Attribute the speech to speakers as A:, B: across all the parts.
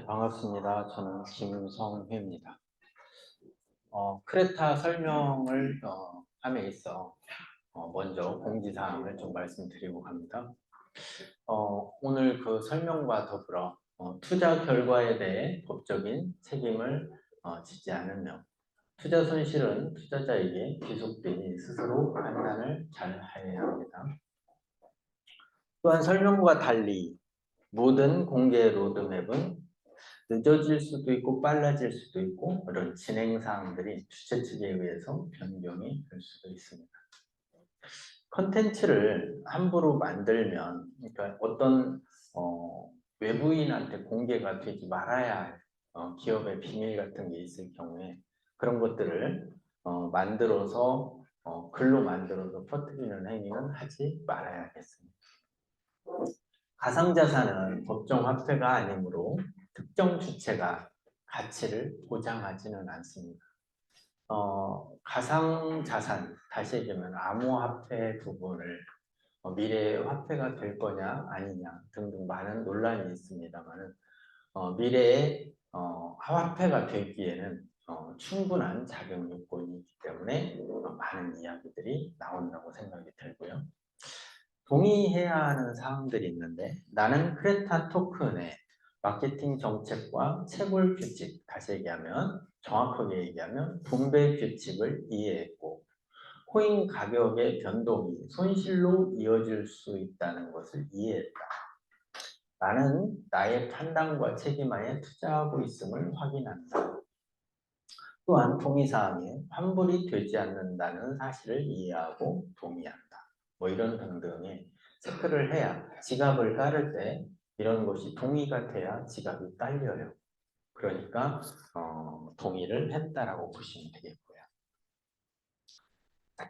A: 반갑습니다. 저는 김성회입니다. 크레타 설명을 함에 있어 먼저 공지사항을 좀 말씀드리고 갑니다. 오늘 그 설명과 더불어 투자 결과에 대해 법적인 책임을 지지 않으며 투자 손실은 투자자에게 귀속되니 스스로 판단을 잘 해야 합니다. 또한 설명과 달리 모든 공개 로드맵은 늦어질 수도 있고 빨라질 수도 있고 이런 진행 사항들이 주최 측에 의해서 변경이 될 수도 있습니다. 컨텐츠를 함부로 만들면 그러니까 어떤 외부인한테 공개가 되지 말아야 할 기업의 비밀 같은 게 있을 경우에 그런 것들을 만들어서 글로 만들어서 퍼뜨리는 행위는 하지 말아야겠습니다. 가상자산은 법정 화폐가 아니므로 특정 주체가 가치를 보장하지는 않습니다. 가상자산, 다시 얘기하면 암호화폐 부분을 미래의 화폐가 될 거냐 아니냐 등등 많은 논란이 있습니다만 미래의 화폐가 되기에는 충분한 자격 요건이 있기 때문에 많은 이야기들이 나온다고 생각이 들고요. 동의해야 하는 사항들이 있는데 나는 크레타 토큰의 마케팅 정책과 채굴 규칙, 다시 얘기하면 정확하게 얘기하면 분배 규칙을 이해했고 코인 가격의 변동이 손실로 이어질 수 있다는 것을 이해했다. 나는 나의 판단과 책임하에 투자하고 있음을 확인한다. 또한 동의사항에 환불이 되지 않는다는 사실을 이해하고 동의한다. 뭐 이런 등등의 체크를 해야 지갑을 깔을 때 이런 것이 동의가 돼야 지갑이 깔려요. 그러니까 동의를 했다라고 보시면 되겠고요.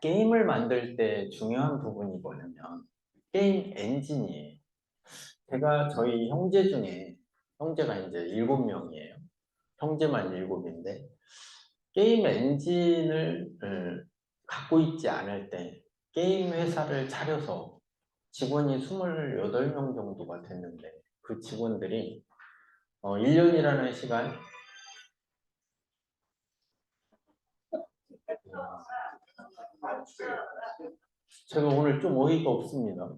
A: 게임을 만들 때 중요한 부분이 뭐냐면 게임 엔진이에요. 제가 저희 형제 중에 형제가 이제 7명이에요. 형제만 7인데 게임 엔진을 갖고 있지 않을 때 게임 회사를 차려서 직원이 28명 정도가 됐는데 그 직원들이 1년이라는 시간 제가 오늘 좀 어이가 없습니다.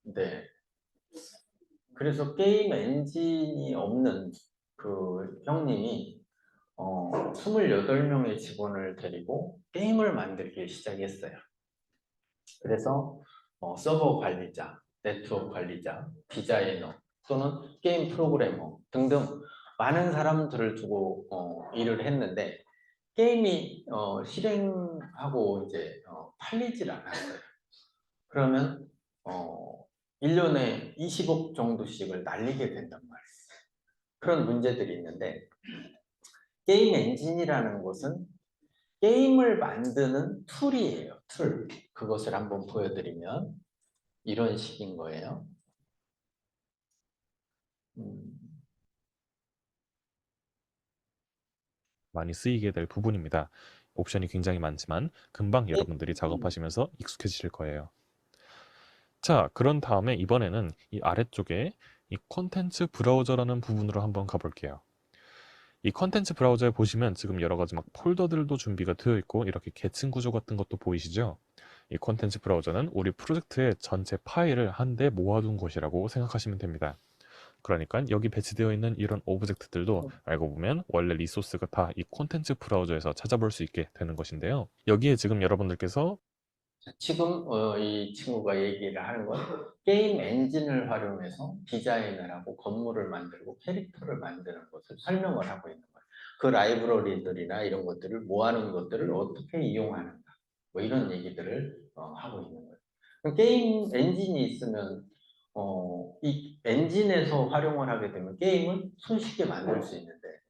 A: 네. 그래서 게임 엔진이 없는 그 형님이 28명의 직원을 데리고 게임을 만들기 시작했어요. 그래서 서버 관리자, 네트워크 관리자, 디자이너 또는 게임 프로그래머 등등 많은 사람들을 두고 일을 했는데 게임이 실행하고 이제 팔리질 않았어요. 그러면 1년에 20억 정도씩을 날리게 된단 말이에요. 그런 문제들이 있는데 게임 엔진이라는 것은 게임을 만드는 툴이에요. 툴. 그것을 한번 보여드리면 이런 식인 거예요.
B: 많이 쓰이게 될 부분입니다. 옵션이 굉장히 많지만 금방 여러분들이 작업하시면서 익숙해지실 거예요. 자, 그런 다음에 이번에는 이 아래쪽에 이 콘텐츠 브라우저라는 부분으로 한번 가볼게요. 이 콘텐츠 브라우저에 보시면 지금 여러 가지 막 폴더들도 준비가 되어 있고 이렇게 계층 구조 같은 것도 보이시죠? 이 콘텐츠 브라우저는 우리 프로젝트의 전체 파일을 한데 모아둔 곳이라고 생각하시면 됩니다. 그러니까 여기 배치되어 있는 이런 오브젝트들도 알고 보면 원래 리소스가 다 이 콘텐츠 브라우저에서 찾아볼 수 있게 되는 것인데요. 여기에 지금 여러분들께서
A: 지금 이 친구가 얘기를 하는 건 게임 엔진을 활용해서 디자인을 하고 건물을 만들고 캐릭터를 만드는 것을 설명을 하고 있는 거예요. 그 라이브러리들이나 이런 것들을 모아놓은 것들을 어떻게 이용하는가 뭐 이런 얘기들을 하고 있는 거예요. 게임 엔진이 있으면 이 엔진에서 활용을 하게 되면 게임을 손쉽게 만들 수 있는데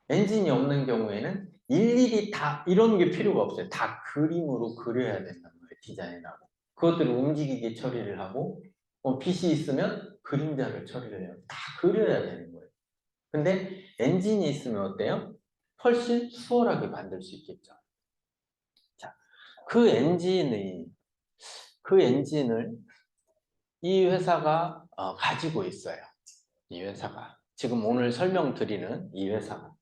A: 엔진이 없는 경우에는 일일이 다 이런 게 필요가 없어요. 다 그림으로 그려야 된단 말이에요. 디자인하고. 그것들을 움직이게 처리를 하고 PC 있으면 그림자를 처리를 해요. 다 그려야 되는 거예요. 근데 엔진이 있으면 어때요? 훨씬 수월하게 만들 수 있겠죠. 자, 그 엔진을 이 회사가 가지고 있어요. 이 회사가. 지금 오늘 설명드리는 이 회사가.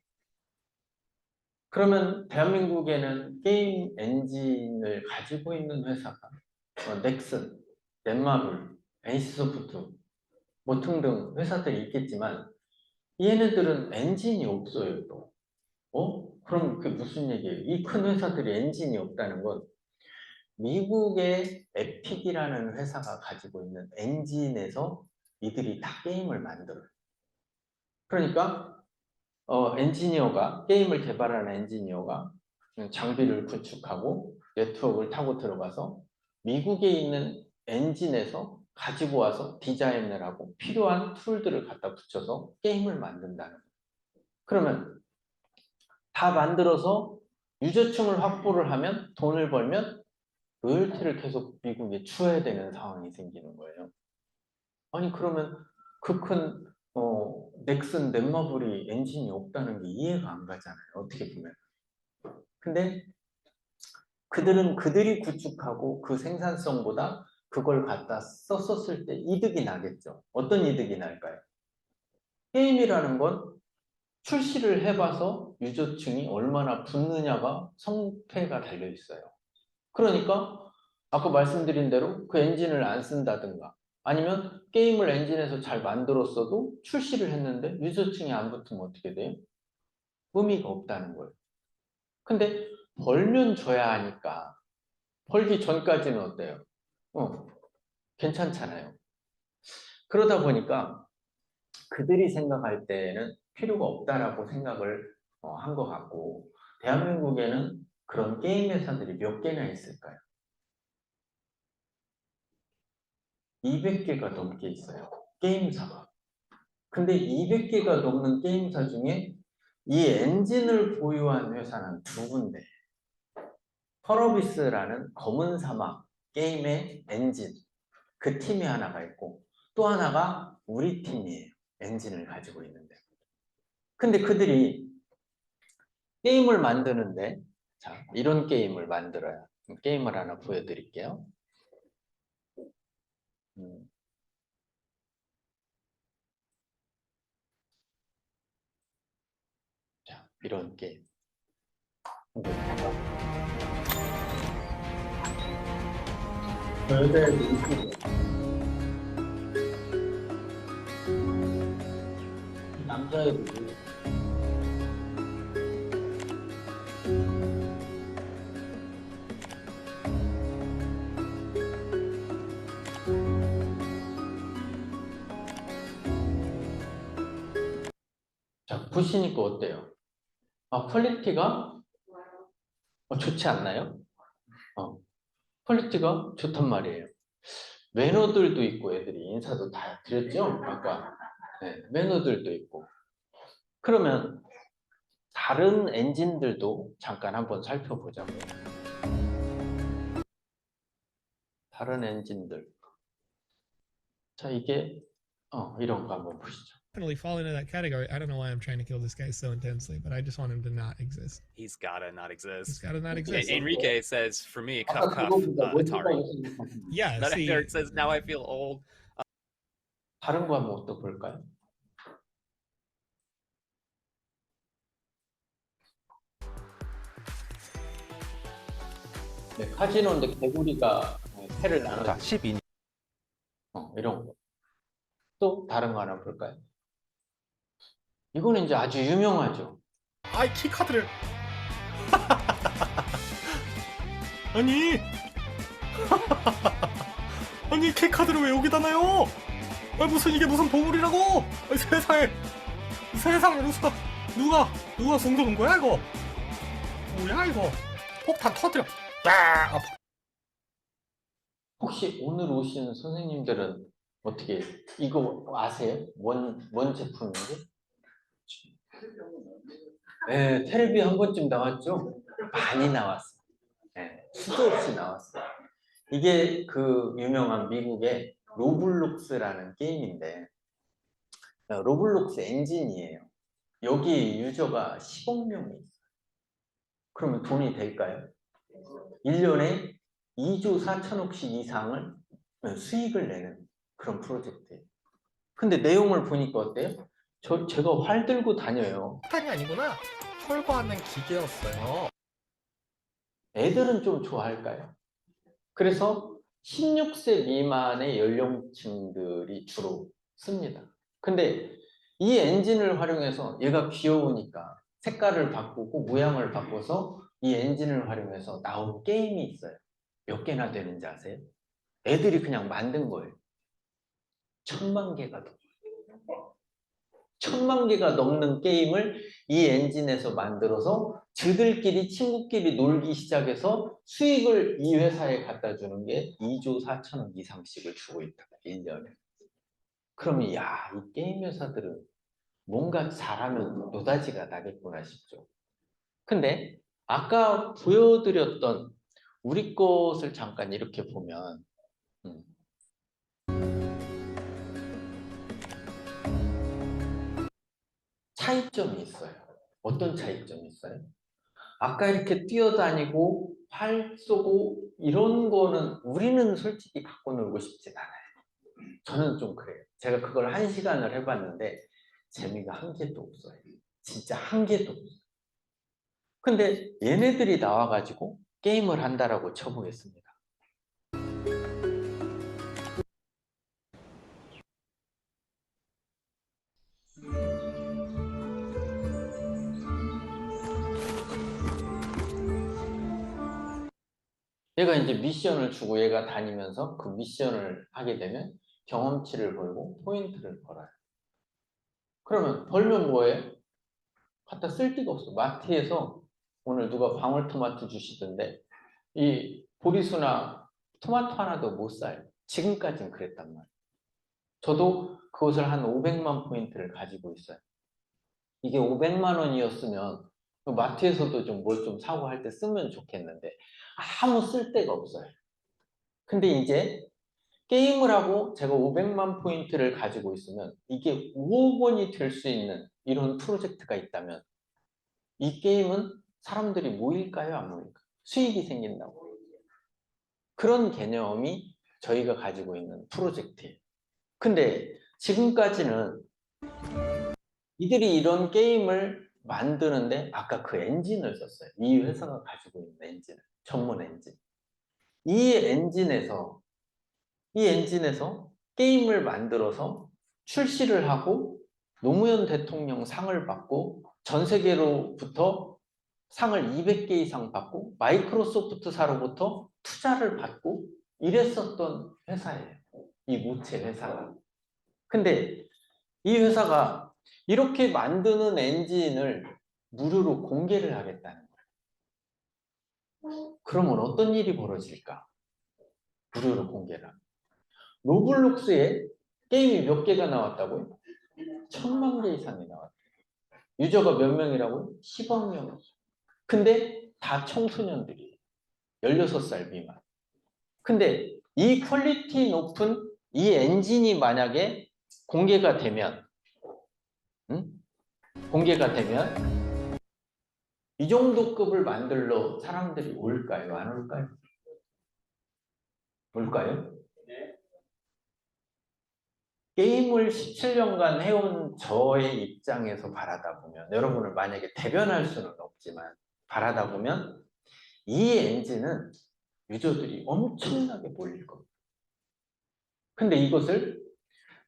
A: 그러면 대한민국에는 게임 엔진을 가지고 있는 회사가 넥슨, 넷마블, NC소프트 뭐 등등 회사들이 있겠지만 얘네들은 엔진이 없어요. 또. 그럼 그게 무슨 얘기예요? 이 큰 회사들이 엔진이 없다는 건 미국의 에픽이라는 회사가 가지고 있는 엔진에서 이들이 다 게임을 만들어요. 그러니까 엔지니어가 게임을 개발하는 엔지니어가 장비를 구축하고 네트워크를 타고 들어가서 미국에 있는 엔진에서 가지고 와서 디자인을 하고 필요한 툴들을 갖다 붙여서 게임을 만든다는 거예요. 그러면 다 만들어서 유저층을 확보를 하면 돈을 벌면 로열티를 계속 미국에 줘야 되는 상황이 생기는 거예요. 아니 그러면 그 큰 넥슨, 넷마블이 엔진이 없다는 게 이해가 안 가잖아요. 어떻게 보면. 근데 그들은 그들이 구축하고 그 생산성보다 그걸 갖다 썼었을 때 이득이 나겠죠. 어떤 이득이 날까요? 게임이라는 건 출시를 해봐서 유저층이 얼마나 붙느냐가 성패가 달려 있어요. 그러니까 아까 말씀드린 대로 그 엔진을 안 쓴다든가 아니면 게임을 엔진에서 잘 만들었어도 출시를 했는데 유저층이 안 붙으면 어떻게 돼요? 의미가 없다는 거예요. 근데 벌면 줘야 하니까 벌기 전까지는 어때요? 괜찮잖아요. 그러다 보니까 그들이 생각할 때는 필요가 없다라고 생각을 한 것 같고 대한민국에는 그런 게임 회사들이 몇 개나 있을까요? 200개가 넘게 있어요. 게임사가. 근데 200개가 넘는 게임사 중에 이 엔진을 보유한 회사는 두 군데. 펄어비스라는 검은 사막 게임의 엔진. 그 팀이 하나가 있고 또 하나가 우리 팀이에요. 엔진을 가지고 있는데. 근데 그들이 게임을 만드는데 자, 이런 게임을 만들어요. 게임을 하나 보여드릴게요. 자, 이런 게임. 여자애도 있고 남자애도 있고 자, 보시니까 어때요? 퀄리티가 좋지 않나요? 퀄리티가 좋단 말이에요. 매너들도 있고 애들이 인사도 다 드렸죠? 아까 네, 매너들도 있고 그러면 다른 엔진들도 잠깐 한번 살펴보자고요. 다른 엔진들 자 이게 이런 거 한번 보시죠.
C: Definitely fall into that category. I don't know why I'm trying to kill this guy so intensely, but I just want him to not exist.
D: He's gotta not
C: He's
D: exist.
C: got to not exist.
D: Enrique says, for me,
A: 아까
D: cuff cuff
A: 그거보다
D: Atari.
A: 뭔지가 생각하시나요?
C: Yeah,
D: Not
C: see,
D: Eric says, now I feel old.
A: 다른 거 한번 또 볼까요? 네, 카지노인데 개구리가 패를 나눠
B: 자, 12.
A: 이런 거. 또 다른 거 하나 볼까요? 이거는 이제 아주 유명하죠.
E: 아이 키카드를 아니 아니 키카드를 왜 여기다 놔요? 무슨 이게 무슨 보물이라고? 세상에 누가 숨겨놓은 거야 이거? 뭐야 이거? 폭탄 터뜨려.
A: 혹시 오늘 오신 선생님들은 어떻게 이거 아세요? 뭔 제품인지? 네, 텔레비 한 번쯤 나왔죠? 많이 나왔어요. 네, 수도 없이 나왔어요. 이게 그 유명한 미국의 로블록스라는 게임인데 로블록스 엔진이에요. 여기 유저가 10억 명이 있어요. 그러면 돈이 될까요? 1년에 2조 4천억씩 이상을 수익을 내는 그런 프로젝트예요. 근데 내용을 보니까 어때요? 제가 활 들고 다녀요.
E: 폭탄이 아니구나. 철거하는 기계였어요.
A: 애들은 좀 좋아할까요? 그래서 16세 미만의 연령층들이 주로 씁니다. 근데 이 엔진을 활용해서 얘가 귀여우니까 색깔을 바꾸고 모양을 바꿔서 이 엔진을 활용해서 나온 게임이 있어요. 몇 개나 되는지 아세요? 애들이 그냥 만든 거예요. 1000만 개가 넘어요. 1000만 개가 넘는 게임을 이 엔진에서 만들어서 저들끼리 친구끼리 놀기 시작해서 수익을 이 회사에 갖다 주는 게 2조 4천억 이상씩을 주고 있다. 1년에. 그러면 야, 이 게임 회사들은 뭔가 잘하면 노다지가 나겠구나 싶죠. 근데 아까 보여드렸던 우리 것을 잠깐 이렇게 보면 차이점이 있어요. 어떤 차이점이 있어요? 아까 이렇게 뛰어다니고 활 쏘고 이런 거는 우리는 솔직히 갖고 놀고 싶진 않아요. 저는 좀 그래요. 제가 그걸 1시간을 해봤는데 재미가 한 개도 없어요. 진짜 한 개도 없어요. 근데 얘네들이 나와가지고 게임을 한다라고 쳐보겠습니다. 얘가 이제 미션을 주고 얘가 다니면서 그 미션을 하게 되면 경험치를 벌고 포인트를 벌어요. 그러면 벌면 뭐예요? 갖다 쓸 데가 없어. 마트에서 오늘 누가 방울토마토 주시던데 이 보리수나 토마토 하나도 못 사요. 지금까지는 그랬단 말이에요. 저도 그것을 한 500만 포인트를 가지고 있어요. 이게 500만 원이었으면 마트에서도 좀 뭘 좀 사고 할 때 쓰면 좋겠는데 아무 쓸데가 없어요. 근데 이제 게임을 하고 제가 500만 포인트를 가지고 있으면 이게 5억 원이 될 수 있는 이런 프로젝트가 있다면 이 게임은 사람들이 모일까요? 안 모일까요? 수익이 생긴다고. 그런 개념이 저희가 가지고 있는 프로젝트예요. 근데 지금까지는 이들이 이런 게임을 만드는데 아까 그 엔진을 썼어요. 이 회사가 가지고 있는 엔진을. 전문 엔진. 이 엔진에서 게임을 만들어서 출시를 하고 노무현 대통령 상을 받고 전 세계로부터 상을 200개 이상 받고 마이크로소프트사로부터 투자를 받고 이랬었던 회사예요. 이 모체 회사가. 근데 이 회사가 이렇게 만드는 엔진을 무료로 공개를 하겠다는 거예요. 그러면 어떤 일이 벌어질까? 무료로 공개를 하면. 로블록스에 게임이 몇 개가 나왔다고요? 1000만 개 이상이 나왔대요. 유저가 몇 명이라고요? 10억 명. 근데 다 청소년들이에요. 16살 미만. 근데 이 퀄리티 높은 이 엔진이 만약에 공개가 되면 공개가 되면 이 정도 급을 만들러 사람들이 올까요? 안 올까요? 올까요? 게임을 17년간 해온 저의 입장에서 바라다 보면 여러분을 만약에 대변할 수는 없지만 바라다 보면 이 엔진은 유저들이 엄청나게 몰릴 겁니다. 근데 이것을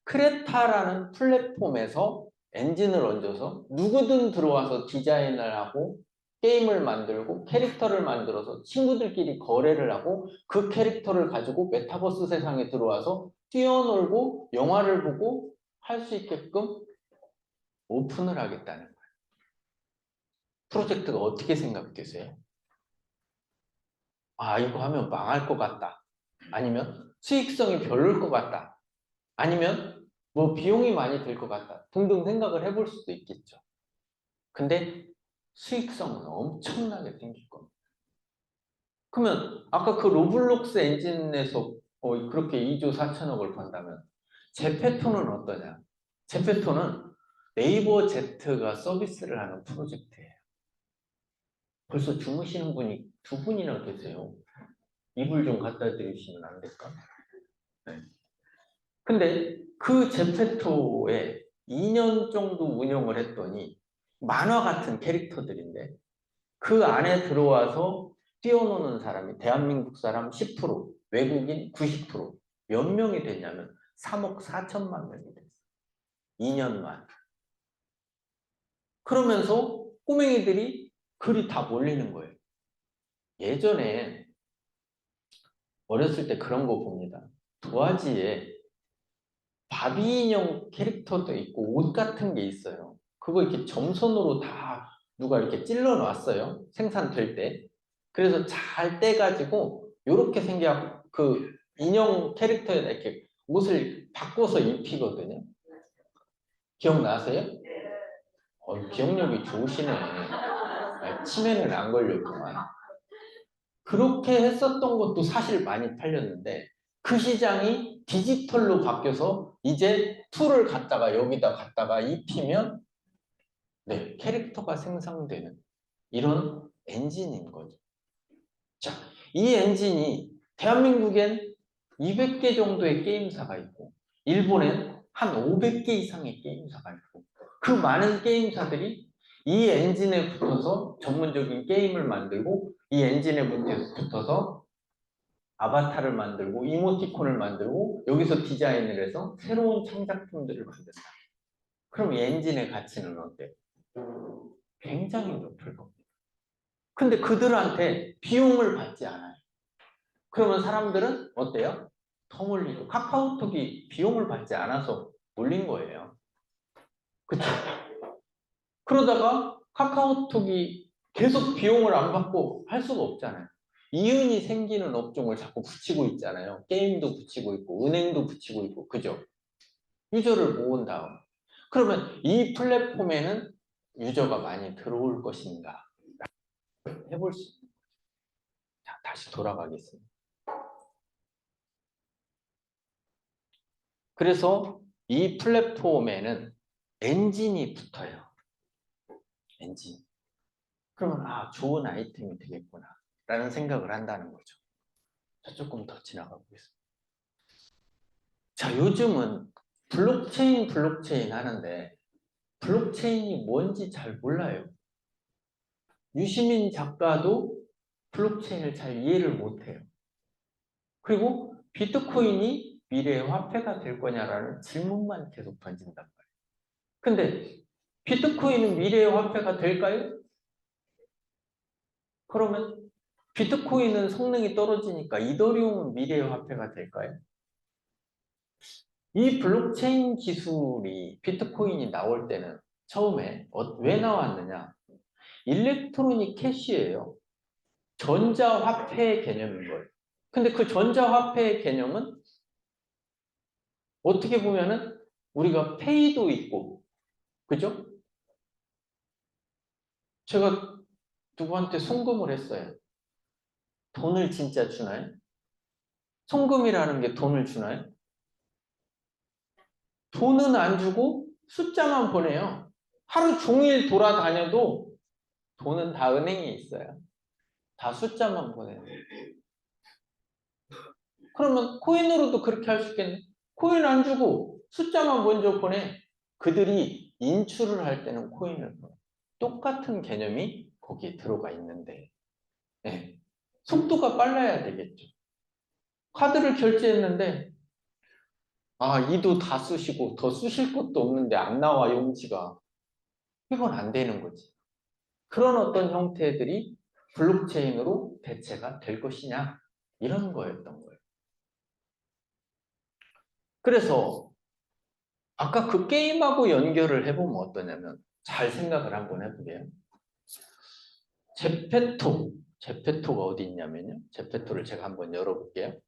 A: 크레타라는 플랫폼에서 엔진을 얹어서 누구든 들어와서 디자인을 하고 게임을 만들고 캐릭터를 만들어서 친구들끼리 거래를 하고 그 캐릭터를 가지고 메타버스 세상에 들어와서 뛰어놀고 영화를 보고 할 수 있게끔 오픈을 하겠다는 거예요. 프로젝트가 어떻게 생각되세요? 아, 이거 하면 망할 것 같다. 아니면 수익성이 별로일 것 같다. 아니면 뭐 비용이 많이 들 것 같다. 등등 생각을 해볼 수도 있겠죠. 근데 수익성은 엄청나게 생길 겁니다. 그러면 아까 그 로블록스 엔진에서 그렇게 2조 4천억을 번다면 제페토는 어떠냐? 제페토는 네이버 Z가 서비스를 하는 프로젝트예요. 벌써 주무시는 분이 2분이나 계세요. 이불 좀 갖다 드리시면 안 될까? 네. 근데 그 제페토에 2년 정도 운영을 했더니 만화 같은 캐릭터들인데 그 안에 들어와서 뛰어노는 사람이 대한민국 사람 10%, 외국인 90%. 몇 명이 됐냐면 3억 4천만 명이 됐어요. 2년만. 그러면서 꼬맹이들이 글이 다 몰리는 거예요. 예전에 어렸을 때 그런 거 봅니다. 도화지에 바비 인형 캐릭터도 있고 옷 같은 게 있어요. 그거 이렇게 점선으로 다 누가 이렇게 찔러 놨어요. 생산될 때. 그래서 잘 떼가지고 이렇게 생겨 그 인형 캐릭터에다 이렇게 옷을 바꿔서 입히거든요. 기억나세요? 기억력이 좋으시네. 치매는 안 걸렸구만. 그렇게 했었던 것도 사실 많이 팔렸는데 그 시장이 디지털로 바뀌어서 이제 툴을 갖다가 여기다 갖다가 입히면 네, 캐릭터가 생성되는 이런 엔진인 거죠. 자, 이 엔진이 대한민국엔 200개 정도의 게임사가 있고 일본엔 한 500개 이상의 게임사가 있고 그 많은 게임사들이 이 엔진에 붙어서 전문적인 게임을 만들고 이 엔진에 붙어서 아바타를 만들고 이모티콘을 만들고 여기서 디자인을 해서 새로운 창작품들을 만든다. 그럼 이 엔진의 가치는 어때요? 굉장히 높을 겁니다. 근데 그들한테 비용을 받지 않아요. 그러면 사람들은 어때요? 더 몰리죠. 카카오톡이 비용을 받지 않아서 몰린 거예요. 그쵸? 그러다가 카카오톡이 계속 비용을 안 받고 할 수가 없잖아요. 이윤이 생기는 업종을 자꾸 붙이고 있잖아요. 게임도 붙이고 있고 은행도 붙이고 있고 그죠? 유저를 모은 다음 그러면 이 플랫폼에는 유저가 많이 들어올 것인가? 해볼 수 있습니다. 자, 다시 돌아가겠습니다. 그래서 이 플랫폼에는 엔진이 붙어요. 엔진. 그러면 좋은 아이템이 되겠구나 라는 생각을 한다는 거죠. 자, 조금 더 지나가 보겠습니다. 자, 요즘은 블록체인 하는데 블록체인이 뭔지 잘 몰라요. 유시민 작가도 블록체인을 잘 이해를 못해요. 그리고 비트코인이 미래의 화폐가 될 거냐라는 질문만 계속 던진단 말이에요. 근데 비트코인은 미래의 화폐가 될까요? 그러면 비트코인은 성능이 떨어지니까 이더리움은 미래의 화폐가 될까요? 이 블록체인 기술이 비트코인이 나올 때는 처음에 왜 나왔느냐? 일렉트로닉 캐시예요. 전자화폐 개념인 거예요. 근데 그 전자화폐의 개념은 어떻게 보면은 우리가 페이도 있고, 그죠? 제가 누구한테 송금을 했어요. 돈을 진짜 주나요? 송금이라는 게 돈을 주나요? 돈은 안 주고 숫자만 보내요. 하루 종일 돌아다녀도 돈은 다 은행에 있어요. 다 숫자만 보내요. 그러면 코인으로도 그렇게 할 수 있겠네. 코인 안 주고 숫자만 먼저 보내. 그들이 인출을 할 때는 코인을 보내. 똑같은 개념이 거기에 들어가 있는데 네. 속도가 빨라야 되겠죠. 카드를 결제했는데 이도 다 쓰시고 더 쓰실 것도 없는데 안 나와 용지가. 이건 안 되는 거지. 그런 어떤 형태들이 블록체인으로 대체가 될 것이냐 이런 거였던 거예요. 그래서 아까 그 게임하고 연결을 해보면 어떠냐면 잘 생각을 한번 해보게요. 제페토가 어디 있냐면요. 제페토를 제가 한번 열어볼게요.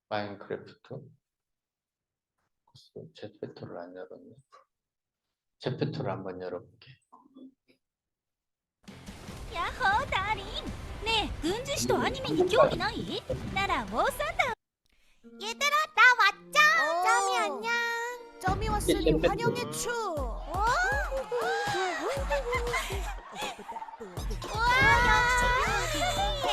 A: 마인크래프트. 제페토를 안 열었네. 제페토를 한번 열어볼게.
F: やっほーダーリンねえ軍事史とアニメに興味ないなら모산다 얘들아 나 왔짱 점이 안녕 점이 왔으니 환영의 추 우와 역시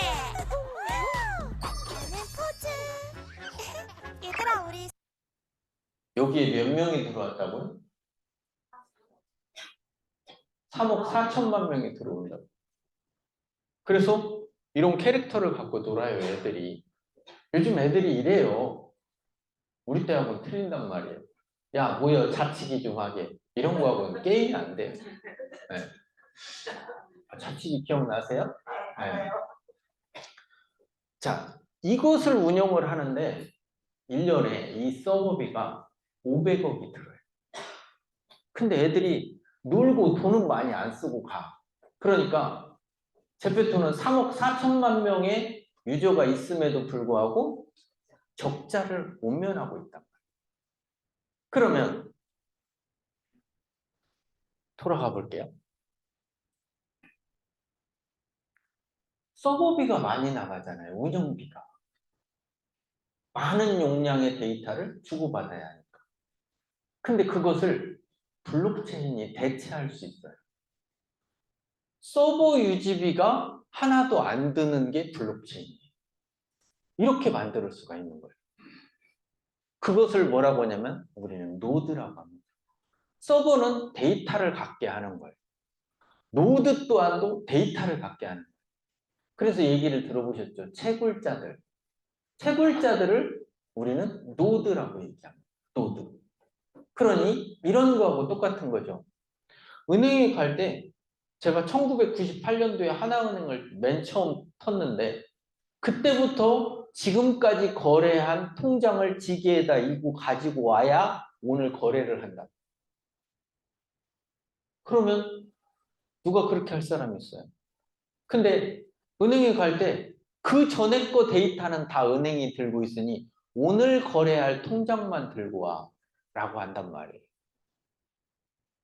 A: 명이 들어왔다고요? 3억 4천만 명이 들어온다고. 그래서 이런 캐릭터를 갖고 놀아요, 애들이. 요즘 애들이 이래요. 우리 때하고는 틀린단 말이에요. 야, 모여 자치기 좀 하게. 이런 거하고는 게임이 안 돼요. 네. 자치기 기억나세요? 네. 자, 이것을 운영을 하는데 1년에 이 서버비가 500억이 들어요. 근데 애들이 놀고 돈은 많이 안 쓰고 가. 그러니까 제페토는 3억 4천만 명의 유저가 있음에도 불구하고 적자를 온면하고 있단 말이에요. 그러면 돌아가 볼게요. 서버비가 많이 나가잖아요. 운영비가. 많은 용량의 데이터를 주고받아야 하니까. 근데 그것을 블록체인이 대체할 수 있어요. 서버 유지비가 하나도 안 드는 게 블록체인이에요. 이렇게 만들 수가 있는 거예요. 그것을 뭐라고 하냐면 우리는 노드라고 합니다. 서버는 데이터를 갖게 하는 거예요. 노드 또한도 데이터를 갖게 하는 거예요. 그래서 얘기를 들어보셨죠? 채굴자들. 채굴자들을 우리는 노드라고 얘기합니다. 노드. 그러니 이런 거하고 똑같은 거죠. 은행에 갈 때 제가 1998년도에 하나은행을 맨 처음 텄는데 그때부터 지금까지 거래한 통장을 지게에다 이고 가지고 와야 오늘 거래를 한다. 그러면 누가 그렇게 할 사람이 있어요? 근데 은행에 갈 때 그 전에 거 데이터는 다 은행이 들고 있으니 오늘 거래할 통장만 들고 와 라고 한단 말이에요.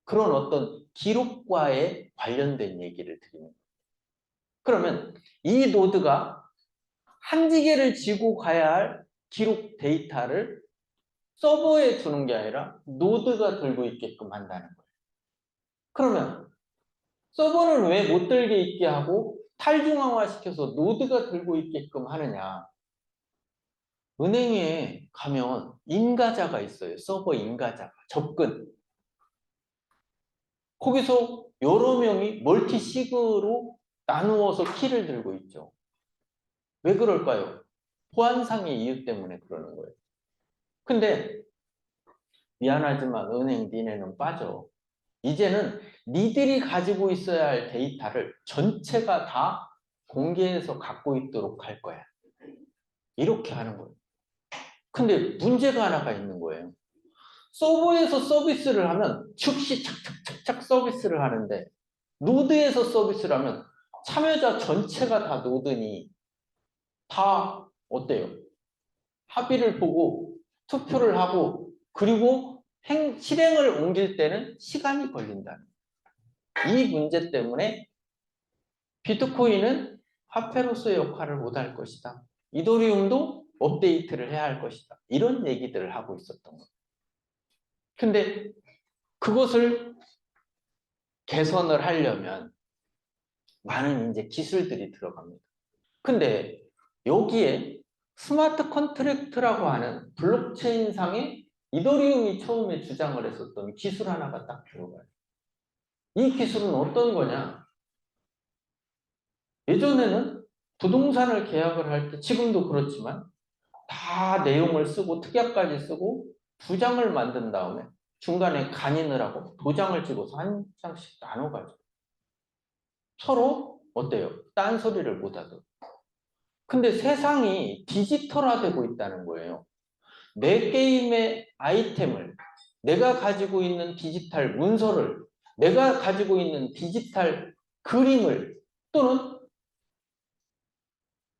A: 그런 어떤 기록과에 관련된 얘기를 드리는 거예요. 그러면 이 노드가 한지개를 지고 가야 할 기록 데이터를 서버에 두는 게 아니라 노드가 들고 있게끔 한다는 거예요. 그러면 서버는 왜 못 들게 있게 하고 탈중앙화시켜서 노드가 들고 있게끔 하느냐. 은행에 가면 인가자가 있어요. 서버 인가자가. 접근. 거기서 여러 명이 멀티시그로 나누어서 키를 들고 있죠. 왜 그럴까요? 보안상의 이유 때문에 그러는 거예요. 근데 미안하지만 은행 니네는 빠져. 이제는 니들이 가지고 있어야 할 데이터를 전체가 다 공개해서 갖고 있도록 할 거야. 이렇게 하는 거예요. 근데 문제가 하나가 있는 거예요. 서버에서 서비스를 하면 즉시 착착착착 서비스를 하는데 노드에서 서비스를 하면 참여자 전체가 다 노드니 다 어때요? 합의를 보고 투표를 하고 그리고 실행을 옮길 때는 시간이 걸린다는 이 문제 때문에 비트코인은 화폐로서의 역할을 못할 것이다. 이더리움도 업데이트를 해야 할 것이다. 이런 얘기들을 하고 있었던 거예요. 근데 그것을 개선을 하려면 많은 이제 기술들이 들어갑니다. 근데 여기에 스마트 컨트랙트라고 하는 블록체인상의 이더리움이 처음에 주장을 했었던 기술 하나가 딱 들어가요. 이 기술은 어떤 거냐? 예전에는 부동산을 계약을 할 때 지금도 그렇지만 다 내용을 쓰고 특약까지 쓰고 두 장을 만든 다음에 중간에 간인을 하고 도장을 찍어서 한 장씩 나눠가죠. 서로 어때요? 딴소리를 못 하죠. 근데 세상이 디지털화되고 있다는 거예요. 내 게임의 아이템을, 내가 가지고 있는 디지털 문서를, 내가 가지고 있는 디지털 그림을 또는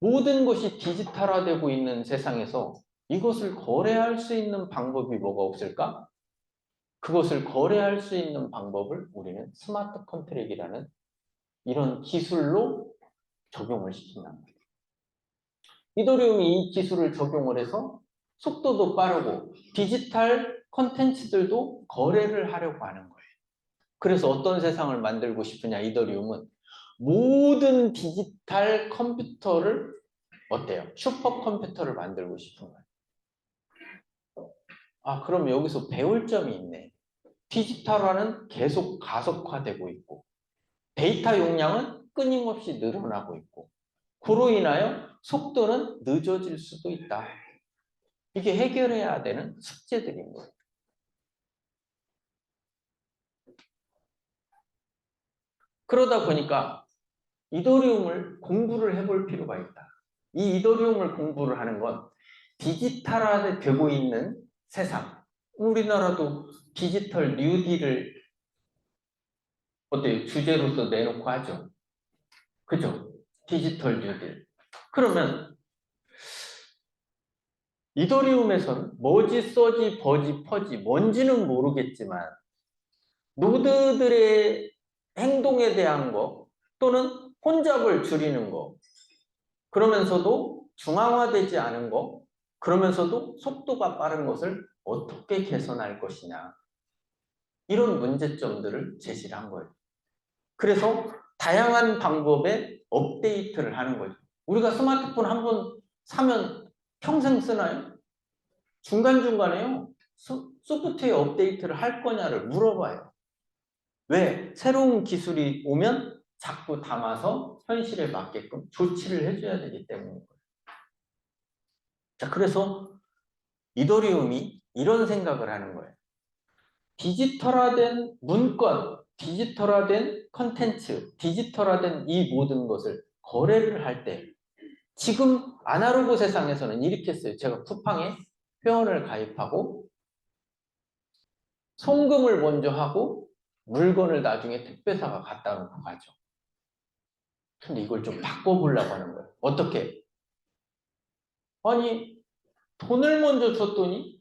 A: 모든 것이 디지털화되고 있는 세상에서 이것을 거래할 수 있는 방법이 뭐가 없을까? 그것을 거래할 수 있는 방법을 우리는 스마트 컨트랙이라는 이런 기술로 적용을 시킨단 말이에요. 이더리움이 이 기술을 적용을 해서 속도도 빠르고 디지털 컨텐츠들도 거래를 하려고 하는 거예요. 그래서 어떤 세상을 만들고 싶으냐 이더리움은 모든 디지털 컴퓨터를 어때요? 슈퍼컴퓨터를 만들고 싶은 거예요. 아, 그럼 여기서 배울 점이 있네. 디지털화는 계속 가속화되고 있고 데이터 용량은 끊임없이 늘어나고 있고 그로 인하여 속도는 늦어질 수도 있다. 이게 해결해야 되는 숙제들인 거예요. 그러다 보니까 이더리움을 공부를 해볼 필요가 있다. 이 이더리움을 공부를 하는 건 디지털화되고 있는 세상. 우리나라도 디지털 뉴딜을 어때요? 주제로서 내놓고 하죠. 그죠? 디지털 뉴딜. 그러면 이더리움에서는 뭐지, 써지, 버지, 퍼지 뭔지는 모르겠지만 노드들의 행동에 대한 거 또는 혼잡을 줄이는 거 그러면서도 중앙화되지 않은 거 그러면서도 속도가 빠른 것을 어떻게 개선할 것이냐 이런 문제점들을 제시를 한 거예요. 그래서 다양한 방법의 업데이트를 하는 거죠. 우리가 스마트폰 한 번 사면 평생 쓰나요? 중간중간에요. 소프트웨어 업데이트를 할 거냐를 물어봐요. 왜? 새로운 기술이 오면 자꾸 담아서 현실에 맞게끔 조치를 해줘야 되기 때문인 거예요. 자, 그래서 이더리움이 이런 생각을 하는 거예요. 디지털화된 문건, 디지털화된 컨텐츠, 디지털화된 이 모든 것을 거래를 할 때 지금 아날로그 세상에서는 이렇게 했어요. 제가 쿠팡에 회원을 가입하고 송금을 먼저 하고 물건을 나중에 택배사가 갖다 놓고 가죠. 근데 이걸 좀 바꿔보려고 하는 거예요. 어떻게? 아니 돈을 먼저 줬더니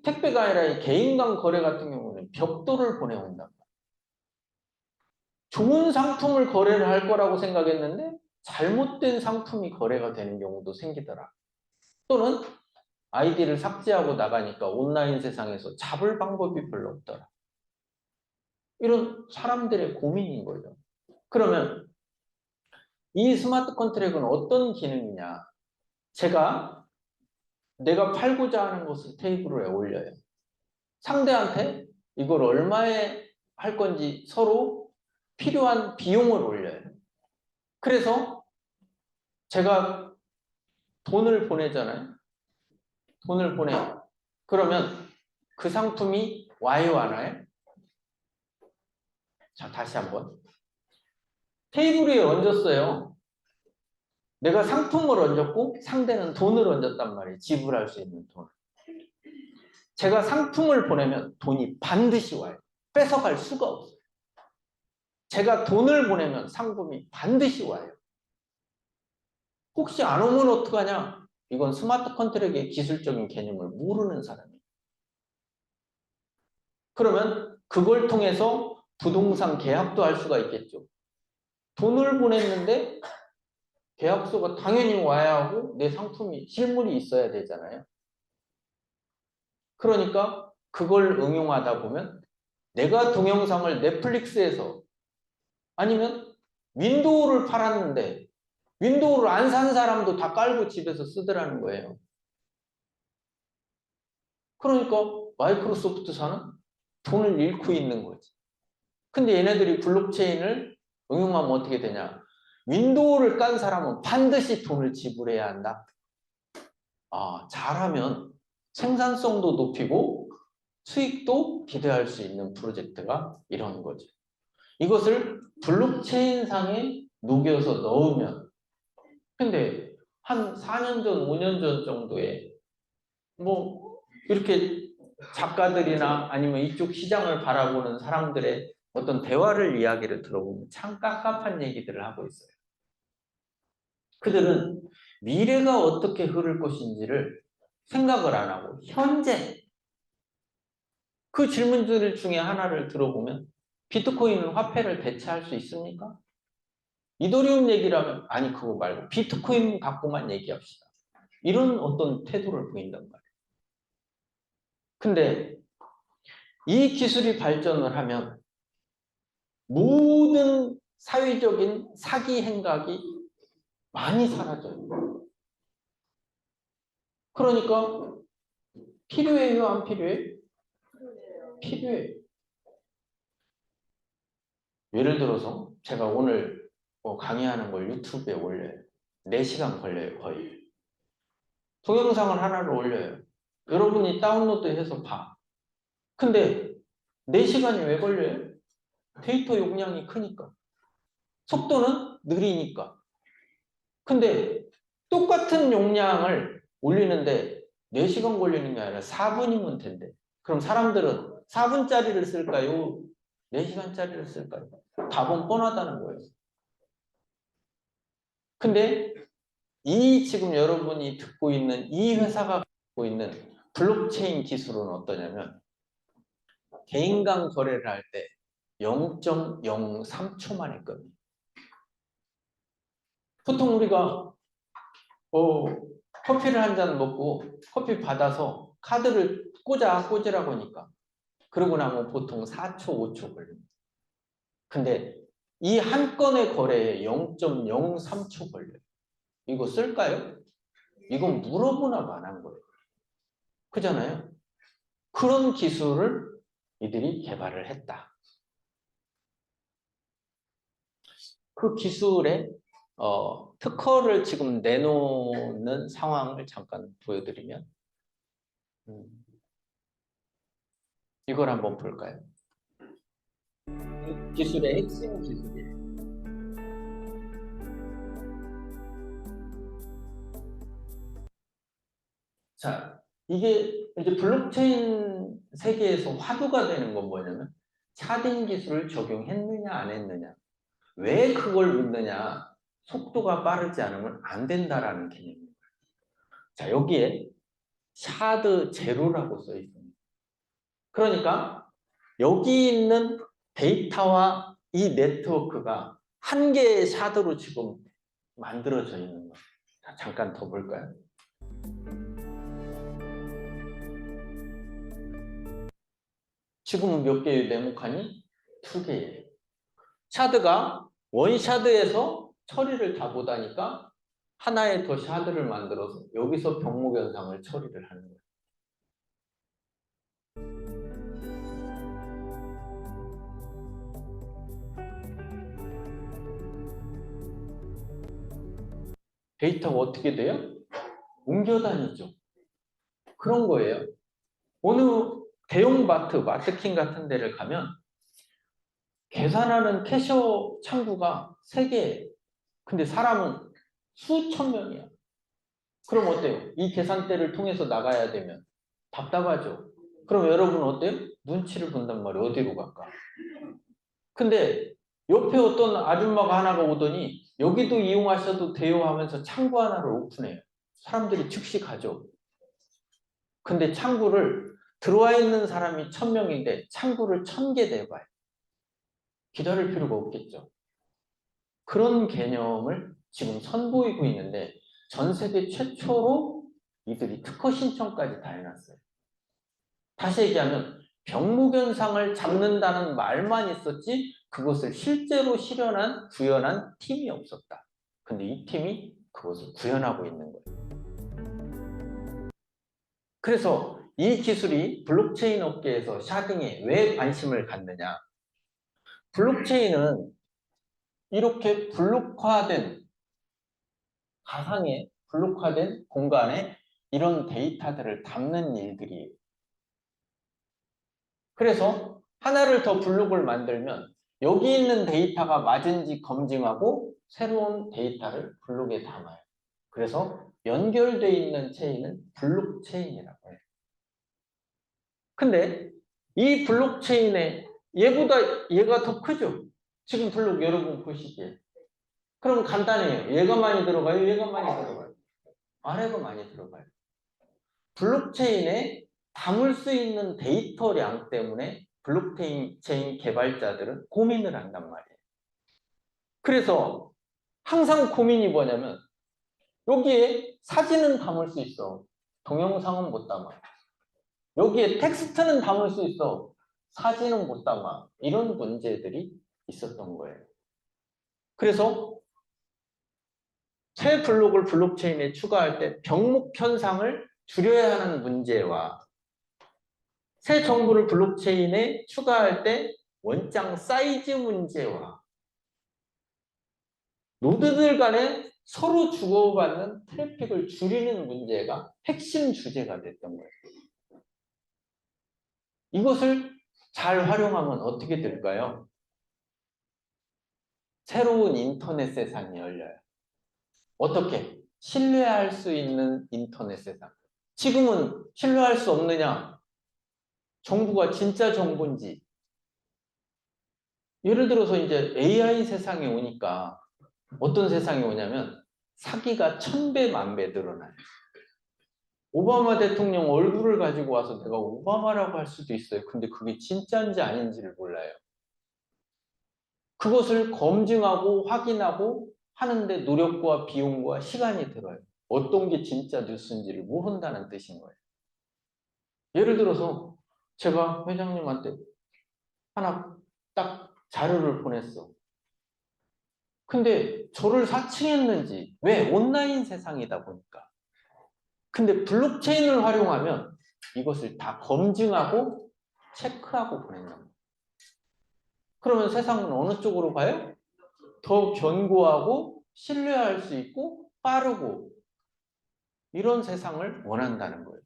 A: 택배가 아니라 이 개인 간 거래 같은 경우는 벽돌을 보내온단 말이에요. 좋은 상품을 거래를 할 거라고 생각했는데 잘못된 상품이 거래가 되는 경우도 생기더라. 또는 아이디를 삭제하고 나가니까 온라인 세상에서 잡을 방법이 별로 없더라. 이런 사람들의 고민인 거죠. 그러면 이 스마트 컨트랙은 어떤 기능이냐? 내가 팔고자 하는 것을 테이블에 올려요. 상대한테 이걸 얼마에 할 건지 서로 필요한 비용을 올려요. 그래서 제가 돈을 보내잖아요. 돈을 보내요. 그러면 그 상품이 와요, 안 와요? 자, 다시 한번. 테이블 위에 얹었어요. 내가 상품을 얹었고 상대는 돈을 얹었단 말이에요. 지불할 수 있는 돈. 제가 상품을 보내면 돈이 반드시 와요. 뺏어갈 수가 없어요. 제가 돈을 보내면 상품이 반드시 와요. 혹시 안 오면 어떡하냐? 이건 스마트 컨트랙의 기술적인 개념을 모르는 사람이에요. 그러면 그걸 통해서 부동산 계약도 할 수가 있겠죠. 돈을 보냈는데 계약서가 당연히 와야 하고 내 상품이 실물이 있어야 되잖아요. 그러니까 그걸 응용하다 보면 내가 동영상을 넷플릭스에서 아니면 윈도우를 팔았는데 윈도우를 안 산 사람도 다 깔고 집에서 쓰더라는 거예요. 그러니까 마이크로소프트사는 돈을 잃고 있는 거지. 근데 얘네들이 블록체인을 응용하면 어떻게 되냐? 윈도우를 깐 사람은 반드시 돈을 지불해야 한다. 아, 잘하면 생산성도 높이고 수익도 기대할 수 있는 프로젝트가 이런 거죠. 이것을 블록체인상에 녹여서 넣으면 근데 한 4년 전, 5년 전 정도에 뭐 이렇게 작가들이나 아니면 이쪽 시장을 바라보는 사람들의 어떤 대화를 이야기를 들어보면 참 깝깝한 얘기들을 하고 있어요. 그들은 미래가 어떻게 흐를 것인지를 생각을 안 하고 현재 그 질문들 중에 하나를 들어보면 비트코인은 화폐를 대체할 수 있습니까? 이더리움 얘기라면 아니 그거 말고 비트코인 갖고만 얘기합시다. 이런 어떤 태도를 보인단 말이에요. 근데 이 기술이 발전을 하면 모든 사회적인 사기 행각이 많이 사라져요. 그러니까 필요해요, 안 필요해요? 필요해요. 예를 들어서 제가 오늘 뭐 강의하는 걸 유튜브에 올려요. 4시간 걸려요, 거의. 동영상을 하나를 올려요. 여러분이 다운로드해서 봐. 근데 4시간이 왜 걸려요? 데이터 용량이 크니까. 속도는 느리니까. 근데 똑같은 용량을 올리는데 4시간 걸리는 게 아니라 4분이면 된대. 그럼 사람들은 4분짜리를 쓸까요? 4시간짜리를 쓸까요? 답은 뻔하다는 거예요. 근데 이 지금 여러분이 듣고 있는 이 회사가 갖고 있는 블록체인 기술은 어떠냐면 개인 간 거래를 할 때 0.03초만 했거든요. 보통 우리가 커피를 한 잔 먹고 커피 받아서 카드를 꽂으라고 하니까 그러고 나면 보통 4초, 5초 걸립니다. 근데 이 한 건의 거래에 0.03초 걸려요. 이거 쓸까요? 이건 물어보나 마나한 거예요. 그잖아요. 그런 기술을 이들이 개발을 했다. 그 기술의 특허를 지금 내놓는 상황을 잠깐 보여드리면 이걸 한번 볼까요? 이 기술의 핵심 기술이에요. 자, 이게 이제 블록체인 세계에서 화두가 되는 건 뭐냐면 샤딩 기술을 적용했느냐 안 했느냐. 왜 그걸 묻느냐. 속도가 빠르지 않으면 안 된다라는 개념입니다. 자, 여기에 샤드 제로라고 써 있습니다. 그러니까 여기 있는 데이터와 이 네트워크가 한 개의 샤드로 지금 만들어져 있는 거예요. 자, 잠깐 더 볼까요? 지금은 몇 개의 네모칸이? 2개예요. 샤드가 원샤드에서 처리를 다 못하니까 하나의 더 샤드를 만들어서 여기서 병목현상을 처리를 하는 거예요. 데이터가 어떻게 돼요? 옮겨 다니죠. 그런 거예요. 어느 대형 마트킹 같은 데를 가면 계산하는 캐셔 창구가 3개. 근데 사람은 수천 명이야. 그럼 어때요? 이 계산대를 통해서 나가야 되면 답답하죠. 그럼 여러분 어때요? 눈치를 본단 말이에요. 어디로 갈까? 근데 옆에 어떤 아줌마가 하나가 오더니 여기도 이용하셔도 돼요 하면서 창구 하나를 오픈해요. 사람들이 즉시 가죠. 근데 창구를 들어와 있는 사람이 1000명인데 창구를 1000개 내봐요. 기다릴 필요가 없겠죠. 그런 개념을 지금 선보이고 있는데 전 세계 최초로 이들이 특허 신청까지 다 해놨어요. 다시 얘기하면 병목현상을 잡는다는 말만 있었지 그것을 실제로 실현한 구현한 팀이 없었다. 근데 이 팀이 그것을 구현하고 있는 거예요. 그래서 이 기술이 블록체인 업계에서 샤딩에 왜 관심을 갖느냐. 블록체인은 이렇게 블록화된 가상의 블록화된 공간에 이런 데이터들을 담는 일들이에요. 그래서 하나를 더 블록을 만들면 여기 있는 데이터가 맞은지 검증하고 새로운 데이터를 블록에 담아요. 그래서 연결되어 있는 체인은 블록체인이라고 해요. 근데 이 블록체인에 얘보다 얘가 더 크죠? 지금 블록 여러분 보시기에. 그럼 간단해요. 얘가 많이 들어가요? 얘가 많이 들어가요? 아래가 많이 들어가요. 블록체인에 담을 수 있는 데이터량 때문에 블록체인 개발자들은 고민을 한단 말이에요. 그래서 항상 고민이 뭐냐면 여기에 사진은 담을 수 있어. 동영상은 못 담아. 여기에 텍스트는 담을 수 있어. 사진은 못 담아. 이런 문제들이 있었던 거예요. 그래서 새 블록을 블록체인에 추가할 때 병목 현상을 줄여야 하는 문제와 새 정보를 블록체인에 추가할 때 원장 사이즈 문제와 노드들 간에 서로 주고받는 트래픽을 줄이는 문제가 핵심 주제가 됐던 거예요. 이것을 잘 활용하면 어떻게 될까요? 새로운 인터넷 세상이 열려요. 어떻게? 신뢰할 수 있는 인터넷 세상. 지금은 신뢰할 수 없느냐? 정부가 진짜 정보인지. 예를 들어서 이제 AI 세상에 오니까 어떤 세상이 오냐면 사기가 1000배, 1000배 늘어나요. 오바마 대통령 얼굴을 가지고 와서 내가 오바마라고 할 수도 있어요. 근데 그게 진짜인지 아닌지를 몰라요. 그것을 검증하고 확인하고 하는데 노력과 비용과 시간이 들어요. 어떤 게 진짜 뉴스인지를 모른다는 뜻인 거예요. 예를 들어서 제가 회장님한테 하나 딱 자료를 보냈어. 근데 저를 사칭했는지, 왜? 온라인 세상이다 보니까. 근데 블록체인을 활용하면 이것을 다 검증하고 체크하고 보낸단 말이에요. 그러면 세상은 어느 쪽으로 가요? 더 견고하고 신뢰할 수 있고 빠르고 이런 세상을 원한다는 거예요.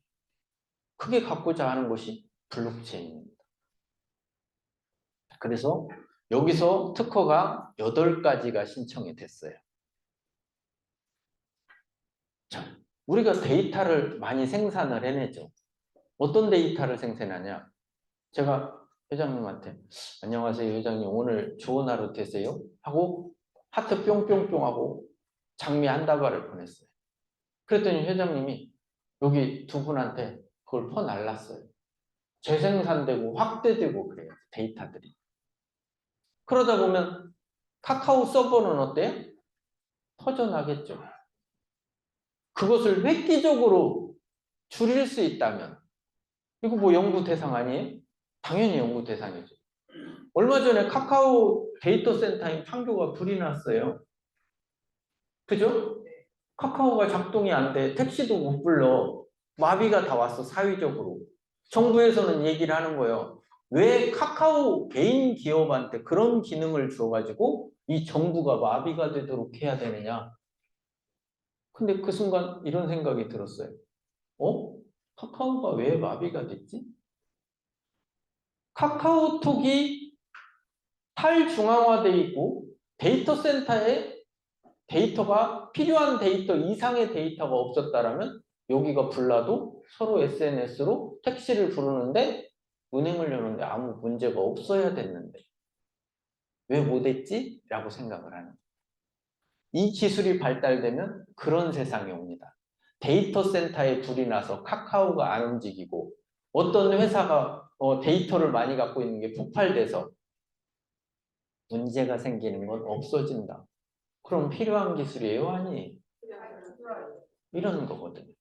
A: 그게 갖고자 하는 것이 블록체인입니다. 그래서 여기서 특허가 8가지가 신청이 됐어요. 자, 우리가 데이터를 많이 생산을 해내죠. 어떤 데이터를 생산하냐? 제가 회장님한테 안녕하세요 회장님 오늘 좋은 하루 되세요 하고 하트 뿅뿅뿅 하고 장미 한 다발을 보냈어요. 그랬더니 회장님이 여기 두 분한테 그걸 퍼날랐어요. 재생산되고 확대되고 그래요. 데이터들이. 그러다 보면 카카오 서버는 어때요? 터져나겠죠. 그것을 획기적으로 줄일 수 있다면 이거 뭐 연구 대상 아니에요? 당연히 연구 대상이죠. 얼마 전에 카카오 데이터 센터인 판교가 불이 났어요. 그죠? 카카오가 작동이 안 돼. 택시도 못 불러. 마비가 다 왔어, 사회적으로. 정부에서는 얘기를 하는 거예요. 왜 카카오 개인 기업한테 그런 기능을 줘가지고 이 정부가 마비가 되도록 해야 되느냐. 근데 그 순간 이런 생각이 들었어요. 카카오가 왜 마비가 됐지? 카카오톡이 탈중앙화되어 있고 데이터 센터에 데이터가 필요한 데이터 이상의 데이터가 없었다라면 여기가 불나도 서로 SNS로 택시를 부르는데 은행을 여는데 아무 문제가 없어야 됐는데 왜 못했지? 라고 생각을 하는 거예요. 이 기술이 발달되면 그런 세상이 옵니다. 데이터 센터에 불이 나서 카카오가 안 움직이고 어떤 회사가 데이터를 많이 갖고 있는 게 폭발돼서 문제가 생기는 건 없어진다. 그럼 필요한 기술이에요? 아니에요? 이런 거거든요.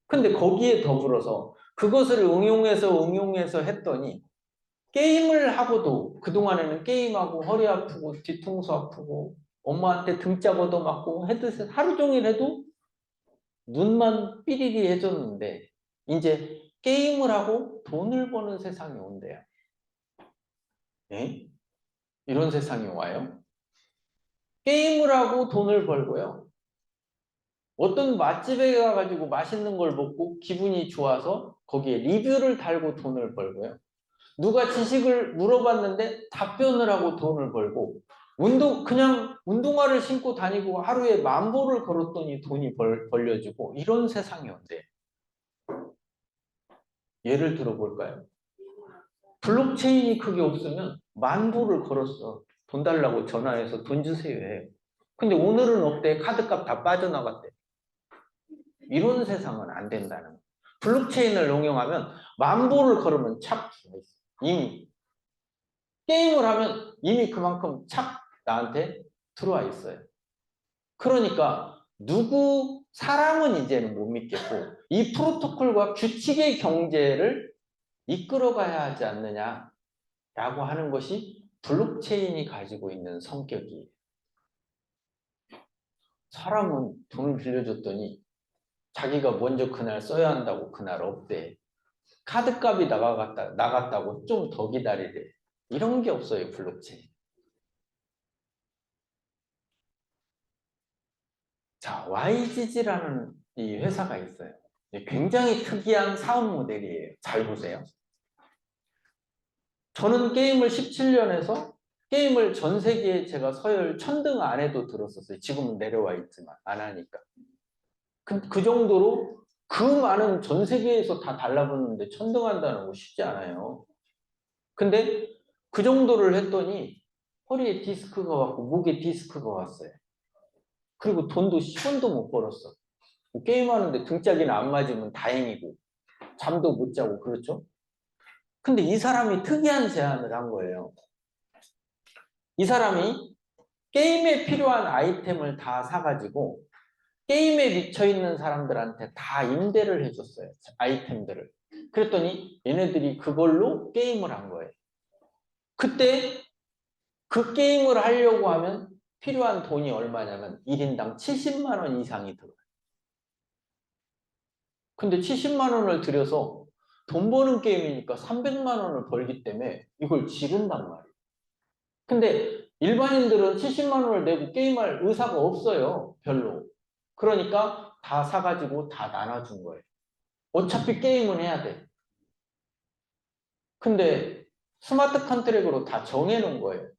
A: 근데 거기에 더불어서 그것을 응용해서 했더니 게임을 하고도 그동안에는 게임하고 허리 아프고 뒤통수 아프고 엄마한테 등짝 얻어맞고 헤드셋 하루 종일 해도 눈만 삐리리 해줬는데 이제 게임을 하고 돈을 버는 세상이 온대요. 네? 이런 세상이 와요. 게임을 하고 돈을 벌고요. 어떤 맛집에 가가지고 맛있는 걸 먹고 기분이 좋아서 거기에 리뷰를 달고 돈을 벌고요. 누가 지식을 물어봤는데 답변을 하고 돈을 벌고 그냥 운동화를 신고 다니고 하루에 10,000보를 걸었더니 돈이 벌려지고 이런 세상이 온대. 예를 들어볼까요? 블록체인이 그게 없으면 10,000보를 걸었어. 돈 달라고 전화해서 돈 주세요 해요. 근데 오늘은 없대. 카드값 다 빠져나갔대. 이런 세상은 안 된다는 거예요. 블록체인을 응용하면 10,000보를 걸으면 착 이미 게임을 하면 이미 그만큼 착 나한테 들어와 있어요. 그러니까 사람은 이제는 못 믿겠고 이 프로토콜과 규칙의 경제를 이끌어가야 하지 않느냐라고 하는 것이 블록체인이 가지고 있는 성격이에요. 사람은 돈을 빌려줬더니 자기가 먼저 그날 써야 한다고 그날 없대. 카드값이 나갔다고 좀 더 기다리래. 이런 게 없어요, 블록체인. 자, YGG라는 이 회사가 있어요. 굉장히 특이한 사업 모델이에요. 잘 보세요. 저는 게임을 17년 해서 게임을 전 세계에 제가 서열 1000등 안에도 들었었어요. 지금은 내려와 있지만 안 하니까. 그 정도로 그 많은 전 세계에서 다 달라붙는데 1000등 한다는 거 쉽지 않아요. 근데 그 정도를 했더니 허리에 디스크가 왔고 목에 디스크가 왔어요. 그리고 돈도 10원도 못 벌었어. 게임하는데 등짝이나 안 맞으면 다행이고 잠도 못 자고 그렇죠? 근데 이 사람이 특이한 제안을 한 거예요. 이 사람이 게임에 필요한 아이템을 다 사가지고 게임에 미쳐있는 사람들한테 다 임대를 해줬어요. 아이템들을. 그랬더니 얘네들이 그걸로 게임을 한 거예요. 그때 그 게임을 하려고 하면 필요한 돈이 얼마냐면 1인당 70만 원 이상이 들어요. 근데 70만 원을 들여서 돈 버는 게임이니까 300만 원을 벌기 때문에 이걸 지른단 말이에요. 근데 일반인들은 70만 원을 내고 게임할 의사가 없어요. 별로. 그러니까 다 사가지고 다 나눠준 거예요. 어차피 게임은 해야 돼. 근데 스마트 컨트랙으로 다 정해놓은 거예요.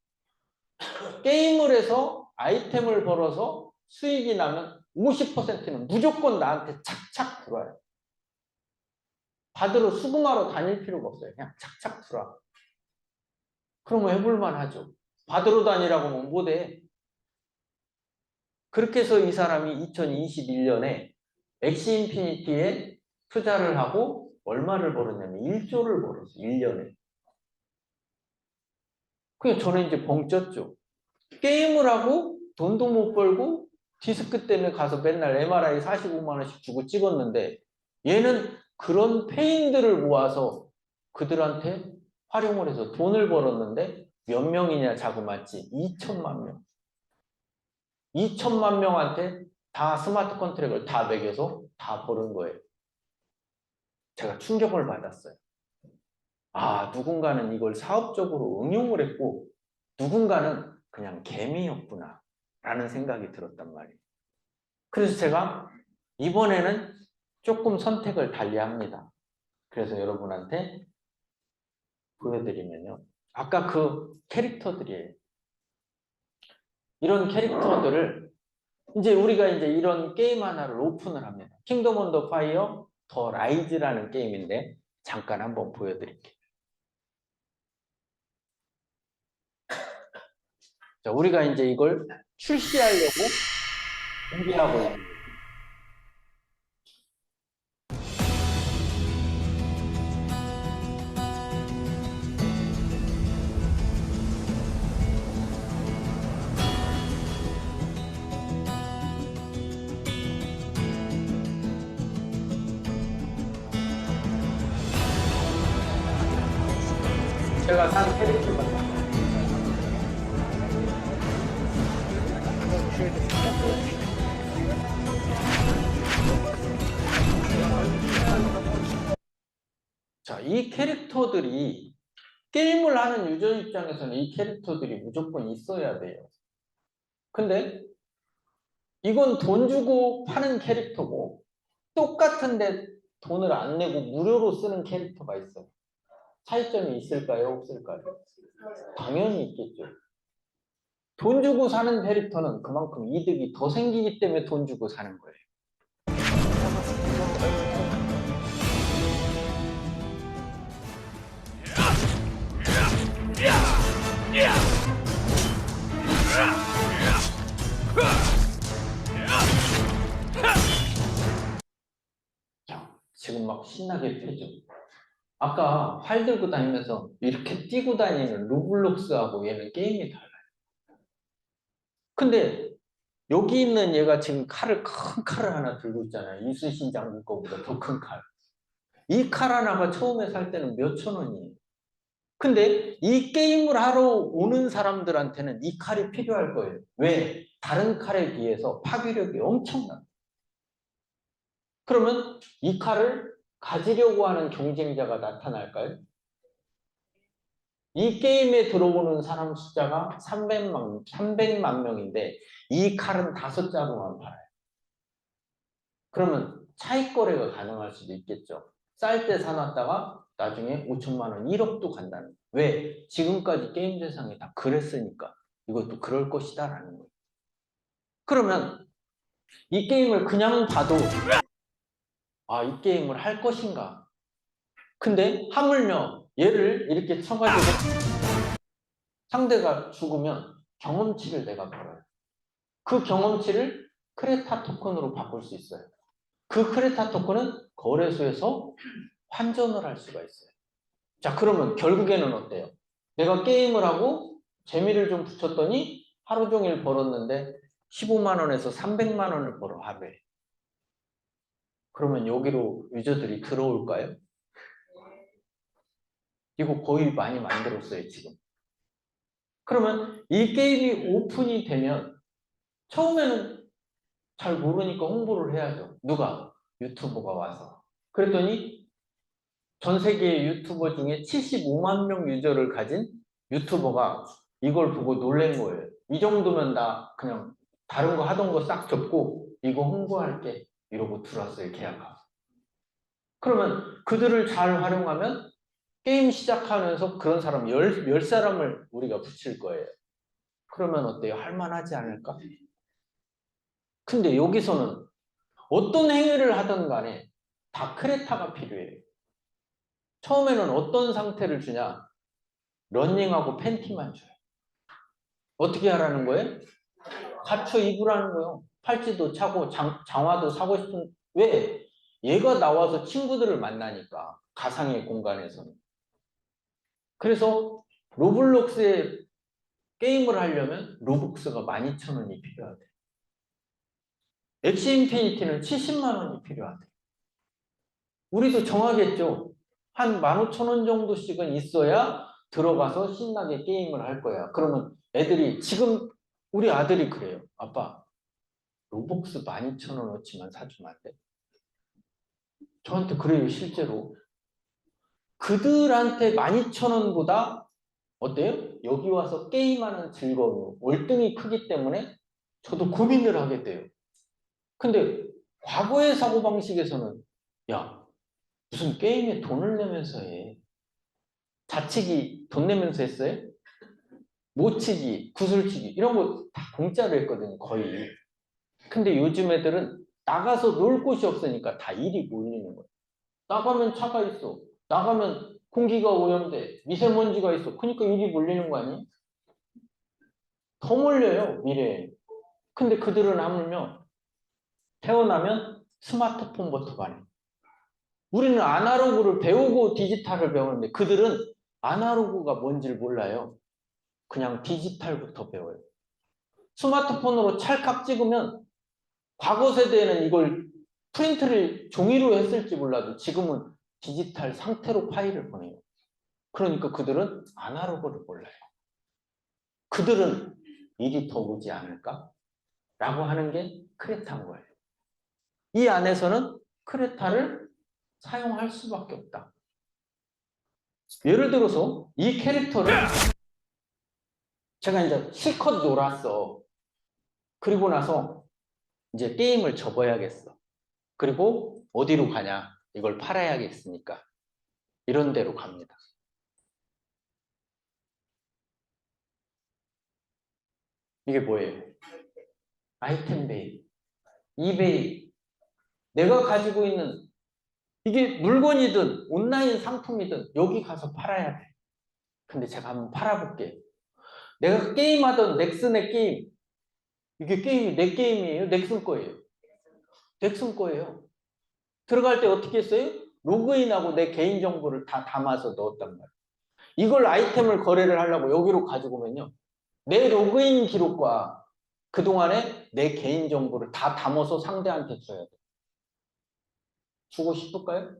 A: 게임을 해서 아이템을 벌어서 수익이 나면 50%는 무조건 나한테 착착 들어와요. 받으러 수금하러 다닐 필요가 없어요. 그냥 착착 들어와. 그러면 해볼만 하죠. 받으러 다니라고 하면 못해. 그렇게 해서 이 사람이 2021년에 엑시 인피니티에 투자를 하고 얼마를 벌었냐면 1조를 벌었어요. 1년에. 그냥 저는 이제 벙 쪘죠. 게임을 하고 돈도 못 벌고 디스크 때문에 가서 맨날 MRI 45만 원씩 주고 찍었는데 얘는 그런 페인들을 모아서 그들한테 활용을 해서 돈을 벌었는데 몇 명이냐 자그마치 2천만 명. 2천만 명한테 다 스마트 컨트랙을 다 매겨서 다 버는 거예요. 제가 충격을 받았어요. 아, 누군가는 이걸 사업적으로 응용을 했고 누군가는 그냥 개미였구나 라는 생각이 들었단 말이에요. 그래서 제가 이번에는 조금 선택을 달리합니다. 그래서 여러분한테 보여드리면요. 아까 그 캐릭터들이에요. 이런 캐릭터들을 이제 우리가 이제 이런 게임 하나를 오픈을 합니다. 킹덤 언더 파이어 더 라이즈라는 게임인데 잠깐 한번 보여드릴게요. 자, 우리가 이제 이걸 출시하려고 준비하고 있는 거예요. 제가 산 캐릭터가 자, 이 캐릭터들이 게임을 하는 유저 입장에서는 이 캐릭터들이 무조건 있어야 돼요. 근데 이건 돈 주고 파는 캐릭터고 똑같은데 돈을 안 내고 무료로 쓰는 캐릭터가 있어요. 차이점이 있을까요? 없을까요? 당연히 있겠죠. 돈 주고 사는 캐릭터는 그만큼 이득이 더 생기기 때문에 돈 주고 사는 거예요. 자, 지금 막 신나게 패죠. 아까 활 들고 다니면서 이렇게 뛰고 다니는 루블록스하고 얘는 게임이 달라요. 근데 여기 있는 얘가 지금 큰 칼을 하나 들고 있잖아요. 이순신 장군 거보다 더 큰 칼. 이 칼 하나가 처음에 살 때는 몇천 원이에요. 근데 이 게임을 하러 오는 사람들한테는 이 칼이 필요할 거예요. 왜? 다른 칼에 비해서 파괴력이 엄청나요. 그러면 이 칼을 가지려고 하는 경쟁자가 나타날까요? 이 게임에 들어오는 사람 숫자가 300만 명인데 이 칼은 5자루만 팔아요. 그러면 차익 거래가 가능할 수도 있겠죠. 쌀 때 사놨다가 나중에 5천만 원, 1억도 간다는 거예요. 왜? 지금까지 게임 세상이 다 그랬으니까 이것도 그럴 것이다라는 거예요. 그러면 이 게임을 그냥 봐도 이 게임을 할 것인가? 근데 하물며 얘를 이렇게 쳐가지고 상대가 죽으면 경험치를 내가 벌어요. 그 경험치를 크레타 토큰으로 바꿀 수 있어요. 그 크레타 토큰은 거래소에서 환전을 할 수가 있어요. 자, 그러면 결국에는 어때요? 내가 게임을 하고 재미를 좀 붙였더니 하루 종일 벌었는데 15만 원에서 300만 원을 벌어, 하루에. 그러면 여기로 유저들이 들어올까요? 이거 거의 많이 만들었어요, 지금. 그러면 이 게임이 오픈이 되면 처음에는 잘 모르니까 홍보를 해야죠. 누가? 유튜버가 와서. 그랬더니 전 세계 유튜버 중에 75만 명 유저를 가진 유튜버가 이걸 보고 놀란 거예요. 이 정도면 나 그냥 다른 거 하던 거 싹 접고 이거 홍보할게 이러고 들어왔어요, 계약하고. 그러면 그들을 잘 활용하면 게임 시작하면서 그런 사람 10사람을 우리가 붙일 거예요. 그러면 어때요? 할만하지 않을까? 근데 여기서는 어떤 행위를 하든 간에 다 크레타가 필요해요. 처음에는 어떤 상태를 주냐? 러닝하고 팬티만 줘요. 어떻게 하라는 거예요? 갖춰 입으라는 거예요. 팔찌도 차고 장화도 사고 싶은. 왜? 얘가 나와서 친구들을 만나니까 가상의 공간에서는. 그래서 로블록스에 게임을 하려면 로북스가 12,000원이 필요하대. 엑시 인피니티는 70만 원이 필요하대. 우리도 정하겠죠. 한 15,000원 정도씩은 있어야 들어가서 신나게 게임을 할 거야. 그러면 애들이 지금 우리 아들이 그래요. 아빠, 로벅스 12,000원어치만 사주면 안 돼? 저한테 그래요, 실제로. 그들한테 12,000원보다 어때요? 여기 와서 게임하는 즐거움, 월등히 크기 때문에 저도 고민을 하게 돼요. 근데 과거의 사고방식에서는 야, 무슨 게임에 돈을 내면서 해. 자치기 돈 내면서 했어요? 모치기, 구슬치기 이런 거 다 공짜로 했거든요, 거의. 근데 요즘 애들은 나가서 놀 곳이 없으니까 다 일이 몰리는 거예요. 나가면 차가 있어. 나가면 공기가 오염돼. 미세먼지가 있어. 그러니까 일이 몰리는 거 아니에요? 더 몰려요, 미래에. 근데 그들은 하물며 태어나면 스마트폰부터 가네. 우리는 아날로그를 배우고 디지털을 배우는데 그들은 아날로그가 뭔지를 몰라요. 그냥 디지털부터 배워요. 스마트폰으로 찰칵 찍으면 과거 세대에는 이걸 프린트를 종이로 했을지 몰라도 지금은 디지털 상태로 파일을 보내요. 그러니까 그들은 아날로그를 몰라요. 그들은 일이 더 오지 않을까? 라고 하는 게 크레타인 거예요. 이 안에서는 크레타를 사용할 수밖에 없다. 예를 들어서 이 캐릭터를 제가 이제 실컷 놀았어. 그리고 나서 이제 게임을 접어야겠어. 그리고 어디로 가냐? 이걸 팔아야겠으니까 이런 데로 갑니다. 이게 뭐예요? 아이템베이, 이베이. 내가 가지고 있는 이게 물건이든 온라인 상품이든 여기 가서 팔아야 돼. 근데 제가 한번 팔아볼게요. 내가 게임하던 넥슨의 게임, 이게 게임이 내 게임이에요? 넥슨 거예요? 넥슨 거예요. 들어갈 때 어떻게 했어요? 로그인하고 내 개인정보를 다 담아서 넣었단 말이에요. 이걸 아이템을 거래를 하려고 여기로 가지고 오면요. 내 로그인 기록과 그동안에 내 개인정보를 다 담아서 상대한테 줘야 돼. 주고 싶을까요?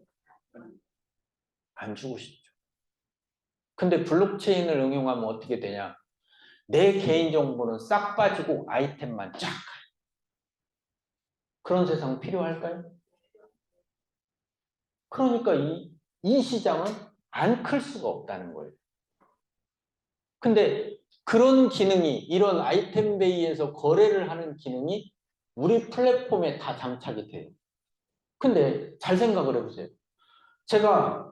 A: 안 주고 싶죠. 근데 블록체인을 응용하면 어떻게 되냐? 내 개인정보는 싹 빠지고 아이템만 쫙 가요. 그런 세상 필요할까요? 그러니까 이 시장은 안 클 수가 없다는 거예요. 근데 그런 기능이 이런 아이템베이에서 거래를 하는 기능이 우리 플랫폼에 다 장착이 돼요. 근데 잘 생각을 해보세요. 제가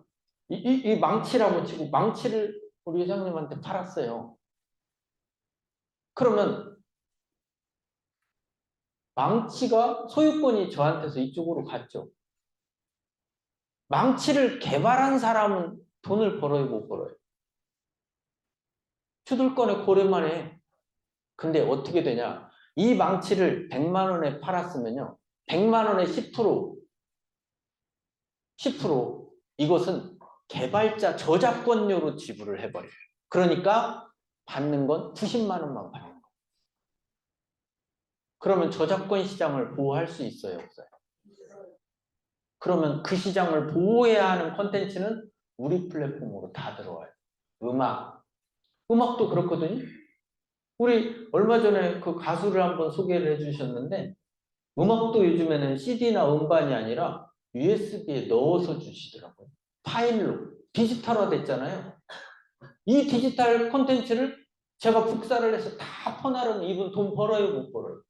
A: 이 망치라고 치고 망치를 우리 회장님한테 팔았어요. 그러면 망치가 소유권이 저한테서 이쪽으로 갔죠. 망치를 개발한 사람은 돈을 벌어요, 못 벌어요? 주들권에 고래만 해. 근데 어떻게 되냐? 이 망치를 100만 원에 팔았으면요. 100만 원에 10% 이것은 개발자 저작권료로 지불을 해버려요. 그러니까 받는 건 90만 원만 받는 거예요. 그러면 저작권 시장을 보호할 수 있어요, 없어요? 그러면 그 시장을 보호해야 하는 콘텐츠는 우리 플랫폼으로 다 들어와요. 음악도 그렇거든요. 우리 얼마 전에 그 가수를 한번 소개를 해주셨는데 음악도 요즘에는 CD나 음반이 아니라 USB에 넣어서 주시더라고요. 파일로 디지털화 됐잖아요. 이 디지털 콘텐츠를 제가 복사를 해서 다 퍼나르면 이분 돈 벌어요, 못 벌어요?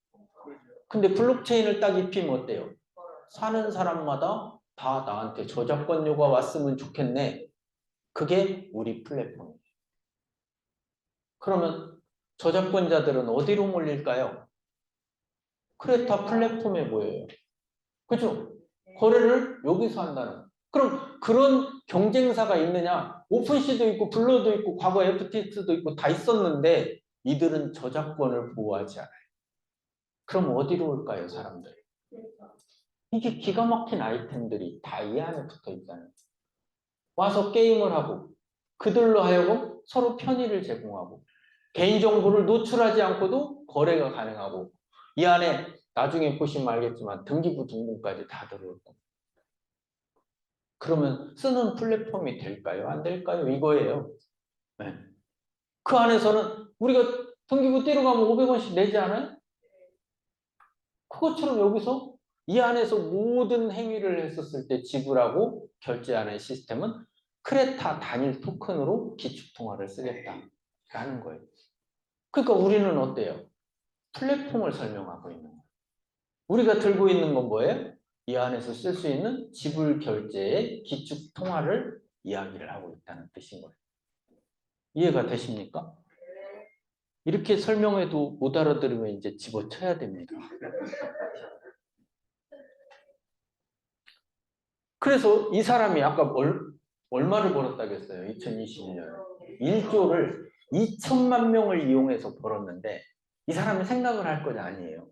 A: 근데 블록체인을 딱 입히면 어때요? 사는 사람마다 다 나한테 저작권료가 왔으면 좋겠네. 그게 우리 플랫폼이에요. 그러면 저작권자들은 어디로 몰릴까요? 크레타 플랫폼에 모여요. 그죠? 거래를 여기서 한다는 거예요. 그럼 그런 경쟁사가 있느냐? 오픈시도 있고 블러도 있고 과거 FTX도 있고 다 있었는데 이들은 저작권을 보호하지 않아요. 그럼 어디로 올까요, 사람들? 이게 기가 막힌 아이템들이 다 이 안에 붙어 있잖아요. 와서 게임을 하고 그들로 하여금 서로 편의를 제공하고 개인정보를 노출하지 않고도 거래가 가능하고 이 안에 나중에 보시면 알겠지만 등기부 등본까지 다 들어올 겁니다. 그러면 쓰는 플랫폼이 될까요? 안 될까요? 이거예요. 네. 그 안에서는 우리가 등기부 떼러 가면 500원씩 내지 않아요? 그것처럼 여기서 이 안에서 모든 행위를 했었을 때 지불하고 결제하는 시스템은 크레타 단일 토큰으로 기축통화를 쓰겠다라는 거예요. 그러니까 우리는 어때요? 플랫폼을 설명하고 있는 거예요. 우리가 들고 있는 건 뭐예요? 이 안에서 쓸 수 있는 지불 결제의 기축통화를 이야기를 하고 있다는 뜻인 거예요. 이해가 되십니까? 이렇게 설명해도 못 알아들으면 이제 집어쳐야 됩니다. 그래서 이 사람이 아까 얼마를 벌었다고 했어요? 2021년에 1조를 2천만 명을 이용해서 벌었는데 이 사람이 생각을 할 건 아니에요.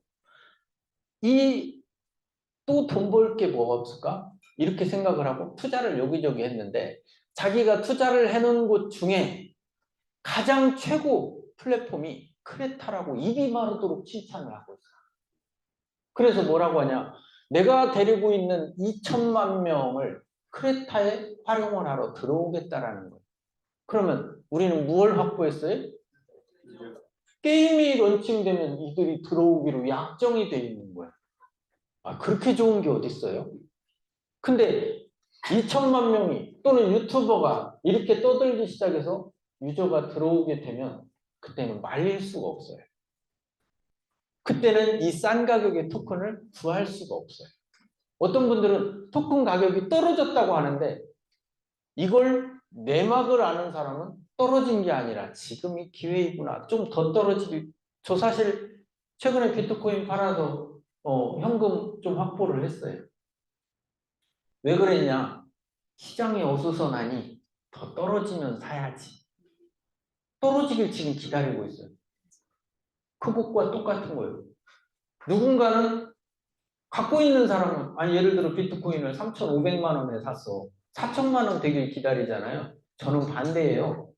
A: 또 돈 벌 게 뭐가 없을까? 이렇게 생각을 하고 투자를 여기저기 했는데 자기가 투자를 해놓은 곳 중에 가장 최고 플랫폼이 크레타라고 입이 마르도록 칭찬을 하고 있어요. 그래서 뭐라고 하냐? 내가 데리고 있는 2천만 명을 크레타에 활용을 하러 들어오겠다라는 거예요. 그러면 우리는 무엇을 확보했어요? 게임이 런칭되면 이들이 들어오기로 약정이 돼 있는 거예요. 아, 그렇게 좋은 게 어디 있어요? 근데 2천만 명이 또는 유튜버가 이렇게 떠들기 시작해서 유저가 들어오게 되면 그때는 말릴 수가 없어요. 그때는 이 싼 가격의 토큰을 구할 수가 없어요. 어떤 분들은 토큰 가격이 떨어졌다고 하는데 이걸 내막을 아는 사람은 떨어진 게 아니라 지금이 기회이구나. 좀 더 떨어지기. 저 사실 최근에 비트코인 팔아서 현금 좀 확보를 했어요. 왜 그랬냐? 시장이 어수선하니 더 떨어지면 사야지. 떨어지길 지금 기다리고 있어요. 그것과 똑같은 거예요. 누군가는 갖고 있는 사람은 아니 예를 들어 비트코인을 3,500만 원에 샀어. 4천만 원 되길 기다리잖아요. 저는 반대예요.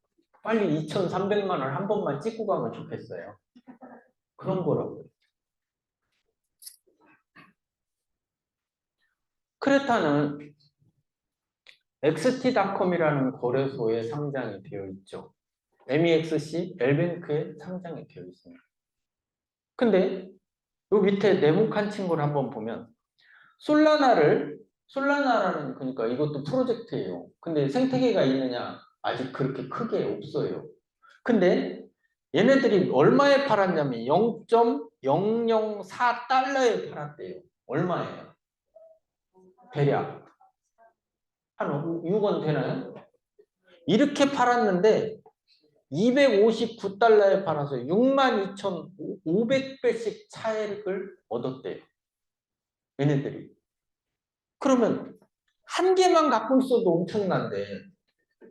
A: 빨리 2,300만 원 한 번만 찍고 가면 좋겠어요. 그런 거라고요. 크레타는 XT.com이라는 거래소에 상장이 되어 있죠. MEXC, 엘뱅크에 상장이 되어 있습니다. 근데 요 밑에 네모칸 친구를 한번 보면 솔라나를 솔라나라는 그러니까 이것도 프로젝트예요. 근데 생태계가 있느냐? 아직 그렇게 크게 없어요. 근데 얘네들이 얼마에 팔았냐면 0.004달러에 팔았대요. 얼마예요? 대략 한 6원 되나요? 이렇게 팔았는데 259달러에 팔아서 62,500배씩 차익을 얻었대요. 얘네들이. 그러면 한 개만 갖고 있어도 엄청난데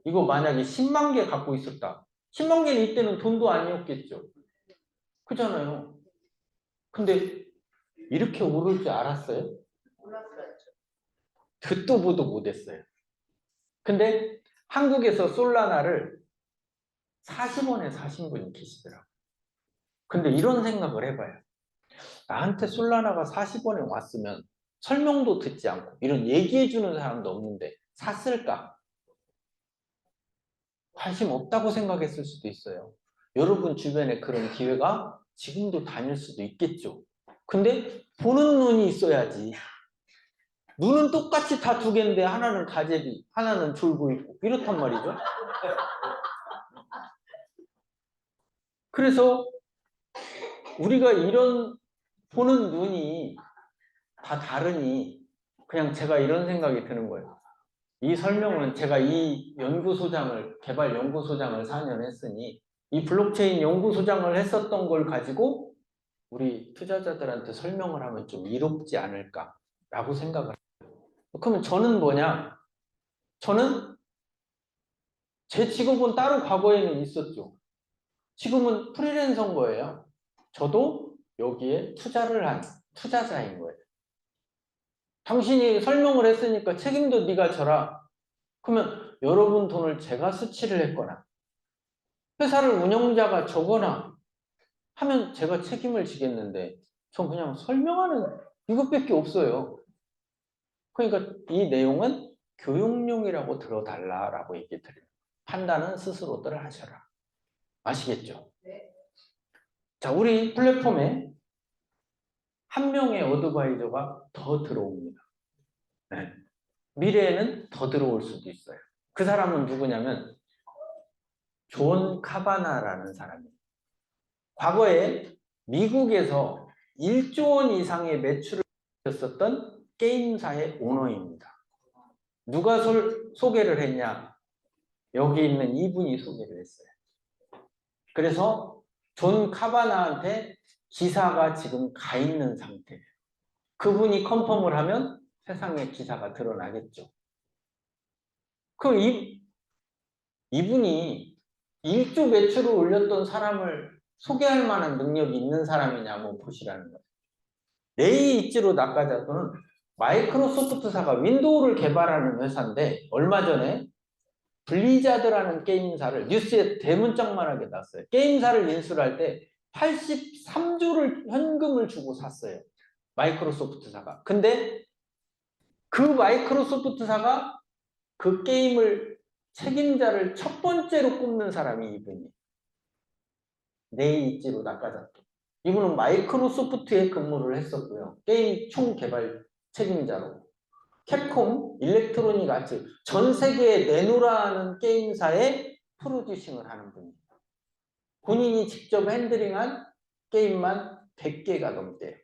A: 이거 만약에 10만 개 갖고 있었다. 10만 개는 이때는 돈도 아니었겠죠. 그잖아요. 근데 이렇게 오를 줄 알았어요? 듣도 보도 못했어요. 근데 한국에서 솔라나를 40원에 사신 분이 계시더라고요. 근데 이런 생각을 해봐요. 나한테 솔라나가 40원에 왔으면 설명도 듣지 않고 이런 얘기해주는 사람도 없는데 샀을까? 관심 없다고 생각했을 수도 있어요. 여러분 주변에 그런 기회가 지금도 다닐 수도 있겠죠. 근데 보는 눈이 있어야지. 눈은 똑같이 다 두 개인데 하나는 가제비, 하나는 졸고 있고 이렇단 말이죠. 그래서 우리가 이런 보는 눈이 다 다르니 그냥 제가 이런 생각이 드는 거예요. 이 설명은 제가 이 연구소장을 개발 연구소장을 4년 했으니 이 블록체인 연구소장을 했었던 걸 가지고 우리 투자자들한테 설명을 하면 좀 이롭지 않을까라고 생각을 해요. 그러면 저는 뭐냐? 저는 제 직업은 따로 과거에는 있었죠. 지금은 프리랜서인 거예요. 저도 여기에 투자를 한 투자자인 거예요. 당신이 설명을 했으니까 책임도 네가 져라. 그러면 여러분 돈을 제가 수취를 했거나 회사를 운영자가 저거나 하면 제가 책임을 지겠는데 전 그냥 설명하는 이것밖에 없어요. 그러니까 이 내용은 교육용이라고 들어달라라고 얘기 드려요. 판단은 스스로들 하셔라. 아시겠죠? 자, 우리 플랫폼에 한 명의 어드바이저가 더 들어옵니다. 네. 미래에는 더 들어올 수도 있어요. 그 사람은 누구냐면 존 카바나라는 사람이에요. 과거에 미국에서 1조 원 이상의 매출을 했었던 게임사의 오너입니다. 누가 소개를 했냐? 여기 있는 이분이 소개를 했어요. 그래서 존 카바나한테 기사가 지금 가 있는 상태예요. 그분이 컨펌을 하면 세상에 기사가 드러나겠죠. 그럼 이분이 1조 매출을 올렸던 사람을 소개할 만한 능력이 있는 사람이냐 한번 보시라는 거예요. 네이이치로 나카자토는 마이크로소프트사가 윈도우를 개발하는 회사인데 얼마 전에 블리자드라는 게임사를 뉴스에 대문짝만하게 났어요. 게임사를 인수할 때 83조를 현금을 주고 샀어요. 마이크로소프트사가. 근데 그 마이크로소프트사가 그 게임을 책임자를 첫 번째로 꼽는 사람이 이분이에요. 네이이치로 나카자토. 이분은 마이크로소프트에 근무를 했었고요. 게임 총 개발 책임자로. 캡콤, 일렉트로닉 아츠, 전 세계에 내노라는 게임사에 프로듀싱을 하는 분입니다. 본인이 직접 핸들링한 게임만 100개가 넘대요.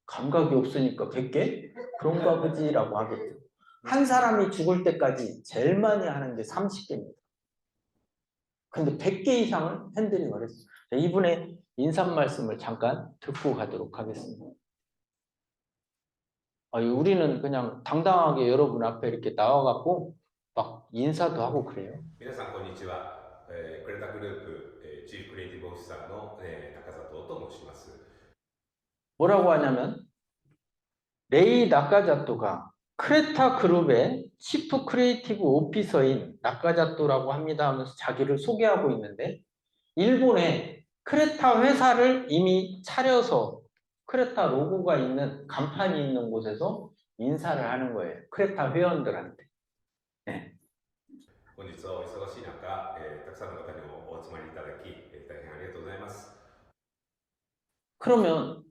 A: 감각이 없으니까 100개? 그런가 보지라고 하겠죠. 한 사람이 죽을 때까지 제일 많이 하는 게 30개입니다. 근데 100개 이상을 핸들링을 했어요. 이분의 인사 말씀을 잠깐 듣고 가도록 하겠습니다. 우리는 그냥 당당하게 여러분 앞에 이렇게 나와갖고 막 인사도 하고 그래요.
G: 皆さんこんにちは。クレタグループ、チーフクリエイティブオフィサーの、中里と申します。
A: 뭐라고 하냐면 레이 나카자토가 크레타 그룹의 치프 크리에이티브 오피서인 나카자토라고 합니다 하면서 자기를 소개하고 있는데 일본에 크레타 회사를 이미 차려서 크레타 로고가 있는 간판이 있는 곳에서 인사를 하는 거예요. 크레타 회원들한테. 네.
G: 本日はお忙しい中、たくさんの方にお集まりいただき、大変ありがとうございます。
A: 그러면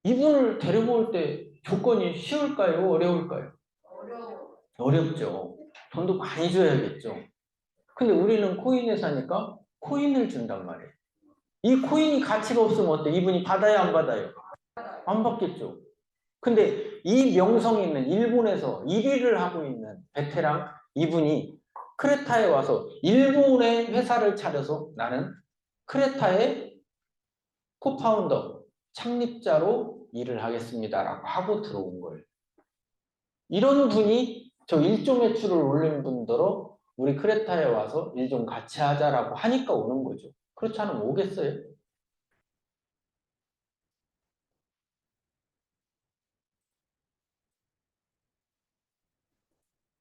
A: 이분을 데려올 때 조건이 쉬울까요? 어려울까요? 어렵죠. 돈도 많이 줘야겠죠. 근데 우리는 코인에 사니까 코인을 준단 말이에요. 이 코인이 가치가 없으면 어때? 이분이 받아요, 안 받아요? 안 받겠죠. 근데 이 명성이 있는 일본에서 1위를 하고 있는 베테랑 이분이 크레타에 와서 일본의 회사를 차려서 나는 크레타의 코파운더, 창립자로 일을 하겠습니다라고 하고 들어온 거예요. 이런 분이 저 1조 매출을 올린 분들로 우리 크레타에 와서 일 좀 같이 하자라고 하니까 오는 거죠. 그렇지 않으면 오겠어요?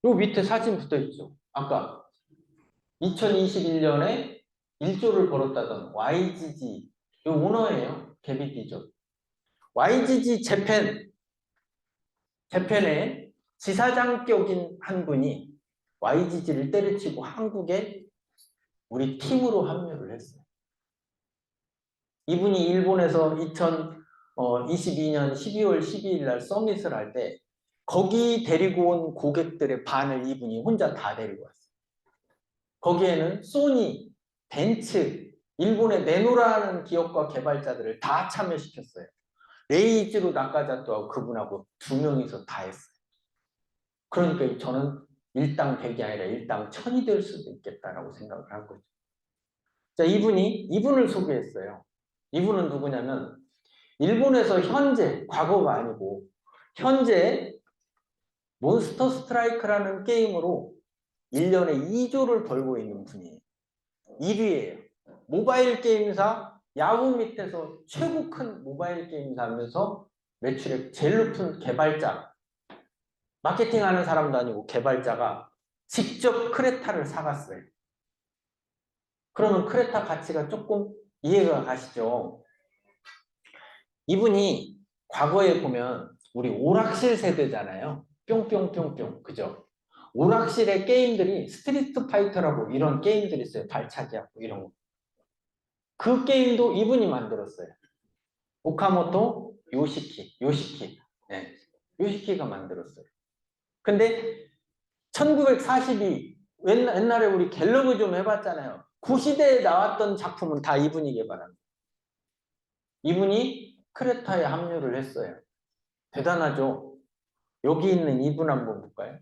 A: 요 밑에 사진 붙어 있죠. 아까 2021년에 1조를 벌었다던 YGG 요 오너예요. 개비디죠. YGG 재팬의 지사장격인 한 분이 YGG를 때려치고 한국에 우리 팀으로 합류를 했어요. 이분이 일본에서 2022년 12월 12일 날 서밋을 할 때 거기 데리고 온 고객들의 반을 이분이 혼자 다 데리고 왔어요. 거기에는 소니, 벤츠, 일본의 네노라는 기업과 개발자들을 다 참여시켰어요. 레이지로 나카자토하고 그분하고 2명이서 다 했어요. 그러니까 저는 일당 100이 아니라 일당 1000이 될 수도 있겠다라고 생각을 한 거죠. 자, 이분을 소개했어요. 이분은 누구냐면 일본에서 현재, 과거가 아니고 현재 몬스터 스트라이크라는 게임으로 1년에 2조를 벌고 있는 분이에요. 1위예요. 모바일 게임사 야후 밑에서 최고 큰 모바일 게임사 하면서 매출액 제일 높은 개발자, 마케팅하는 사람도 아니고 개발자가 직접 크레타를 사갔어요. 그러면 크레타 가치가 조금 이해가 가시죠? 이분이 과거에 보면 우리 오락실 세대잖아요. 뿅뿅뿅뿅, 그죠? 오락실의 게임들이 스트리트 파이터라고 이런 게임들이 있어요. 발차기하고 이런 거. 그 게임도 이분이 만들었어요. 오카모토 요시키. 네. 요시키가 만들었어요. 근데 1942 옛날에 우리 갤러그 좀 해봤잖아요. 그 시대에 나왔던 작품은 다 이분이 개발한. 이분이 크레타에 합류를 했어요. 대단하죠? 여기 있는 이분 한번 볼까요?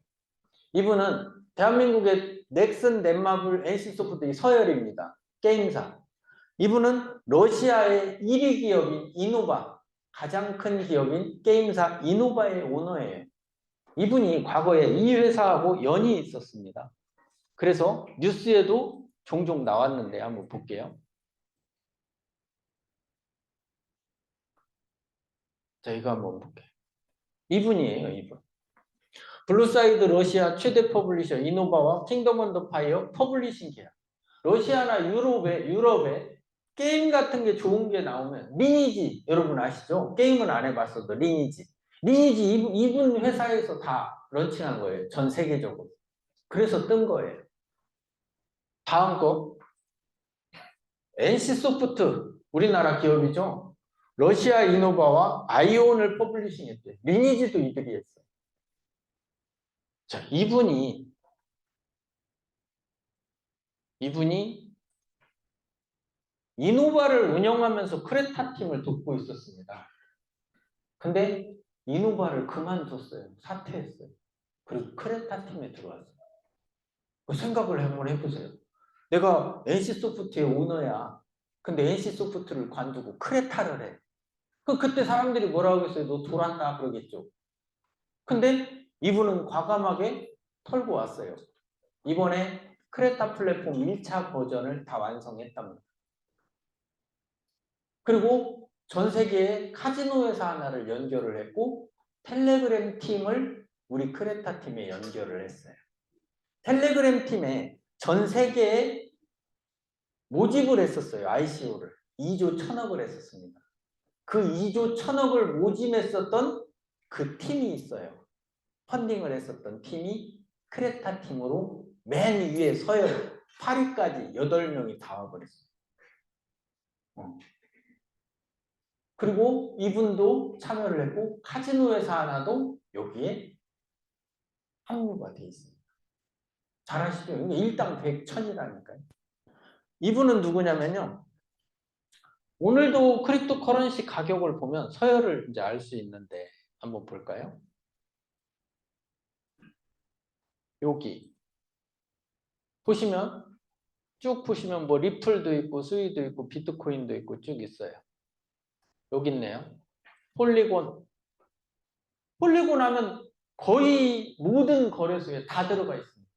A: 이분은 대한민국의 넥슨, 넷마블, NC소프트 서열입니다. 게임사. 이분은 러시아의 1위 기업인 이노바, 가장 큰 기업인 게임사 이노바의 오너예요. 이분이 과거에 이 회사하고 연이 있었습니다. 그래서 뉴스에도 종종 나왔는데 한번 볼게요. 자, 이거 한번 볼게요. 이분이에요, 이분. 블루사이드 러시아 최대 퍼블리셔 이노바와 킹덤 언더 파이어 퍼블리싱 계약. 러시아나 유럽에 게임 같은 게 좋은 게 나오면 리니지 여러분 아시죠? 게임은 안 해봤어도 리니지 이분 회사에서 다 런칭한 거예요. 전 세계적으로. 그래서 뜬 거예요. 다음 거 NC소프트 우리나라 기업이죠. 러시아 이노바와 아이온을 퍼블리싱했대요. 리니지도 이들이 했어요. 자, 이분이 이노바를 운영하면서 크레타 팀을 돕고 있었습니다. 근데 이노바를 그만뒀어요. 사퇴했어요. 그리고 크레타 팀에 들어왔어요. 생각을 한번 해보세요. 내가 NC소프트의 오너야. 근데 NC소프트를 관두고 크레타를 해. 그때 사람들이 뭐라고 했어요? 너 돌았나? 그러겠죠. 근데 이분은 과감하게 털고 왔어요. 이번에 크레타 플랫폼 1차 버전을 다 완성했답니다. 그리고 전 세계의 카지노 회사 하나를 연결을 했고 텔레그램 팀을 우리 크레타 팀에 연결을 했어요. 텔레그램 팀에 전 세계에 모집을 했었어요. ICO를 2조 1000억을 했었습니다. 그 2조 1000억을 모집했었던 그 팀이 있어요. 펀딩을 했었던 팀이 크레타 팀으로 맨 위에 서열 8위까지 8명이 다 와버렸어요. 그리고 이분도 참여를 했고 카지노 회사 하나도 여기에 합류가 돼 있습니다. 잘 아시죠? 이게 일당 100천이라니까요. 이분은 누구냐면요. 오늘도 크립토 커런시 가격을 보면 서열을 이제 알 수 있는데 한번 볼까요? 여기 보시면 쭉 보시면 뭐 리플도 있고 수이도 있고 비트코인도 있고 쭉 있어요. 여기 있네요. 폴리곤. 폴리곤 하면 거의 모든 거래소에 다 들어가 있습니다.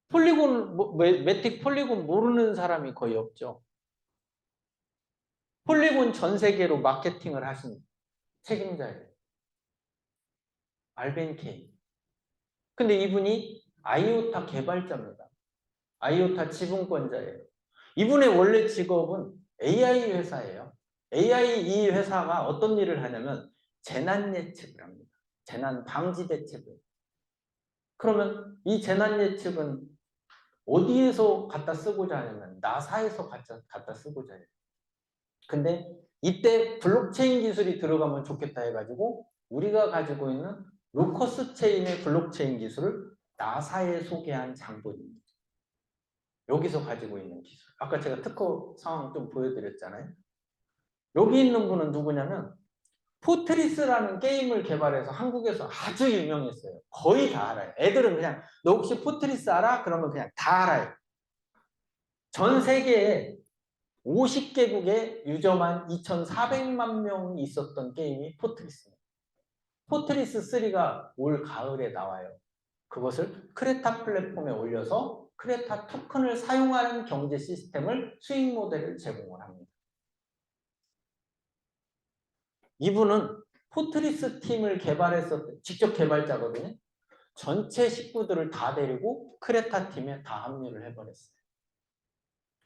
A: 폴리곤, 매틱 폴리곤 모르는 사람이 거의 없죠. 폴리곤 전 세계로 마케팅을 하신 책임자예요. 알벤 K. 근데 이분이 아이오타 개발자입니다. 아이오타 지분권자예요. 이분의 원래 직업은 AI 회사예요. AI 이 회사가 어떤 일을 하냐면 재난 예측을 합니다. 재난 방지 대책을. 그러면 이 재난 예측은 어디에서 갖다 쓰고자 하냐면 나사에서 갖다 쓰고자 해요. 근데 이때 블록체인 기술이 들어가면 좋겠다 해가지고 우리가 가지고 있는 로커스 체인의 블록체인 기술을 나사에 소개한 장본입니다. 여기서 가지고 있는 기술. 아까 제가 특허 상황 좀 보여드렸잖아요. 여기 있는 분은 누구냐면 포트리스라는 게임을 개발해서 한국에서 아주 유명했어요. 거의 다 알아요. 애들은 그냥 너 혹시 포트리스 알아? 그러면 그냥 다 알아요. 전 세계에 50개국에 유저만 2,400만 명이 있었던 게임이 포트리스입니다. 포트리스 3가 올 가을에 나와요. 그것을 크레타 플랫폼에 올려서 크레타 토큰을 사용하는 경제 시스템을 수익 모델을 제공을 합니다. 이분은 포트리스 팀을 개발했었던 직접 개발자거든요. 전체 식구들을 다 데리고 크레타 팀에 다 합류를 해버렸어요.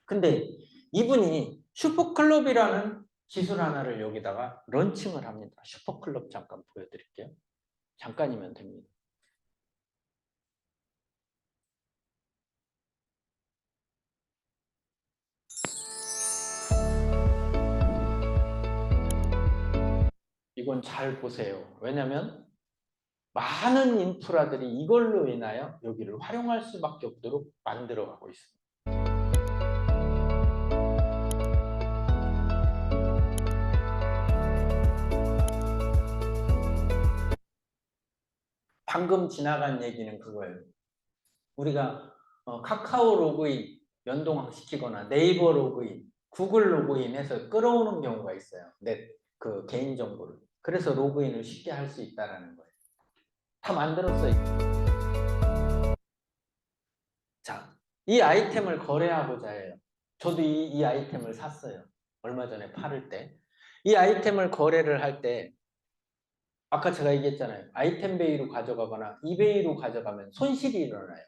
A: 근데 이분이 슈퍼클럽이라는 기술 하나를 여기다가 런칭을 합니다. 슈퍼클럽 잠깐 보여드릴게요. 잠깐이면 됩니다. 이건 잘 보세요. 왜냐하면 많은 인프라들이 이걸로 인하여 여기를 활용할 수밖에 없도록 만들어가고 있습니다. 방금 지나간 얘기는 그거예요. 우리가 카카오 로그인 연동시키거나 네이버 로그인, 구글 로그인해서 끌어오는 경우가 있어요. 그 개인 정보를. 그래서 로그인을 쉽게 할 수 있다는 거예요. 다 만들었어요. 자, 이 아이템을 거래하고자 해요. 저도 이 아이템을 샀어요. 얼마 전에 팔을 때. 이 아이템을 거래를 할 때 아까 제가 얘기했잖아요. 아이템베이로 가져가거나 이베이로 가져가면 손실이 일어나요.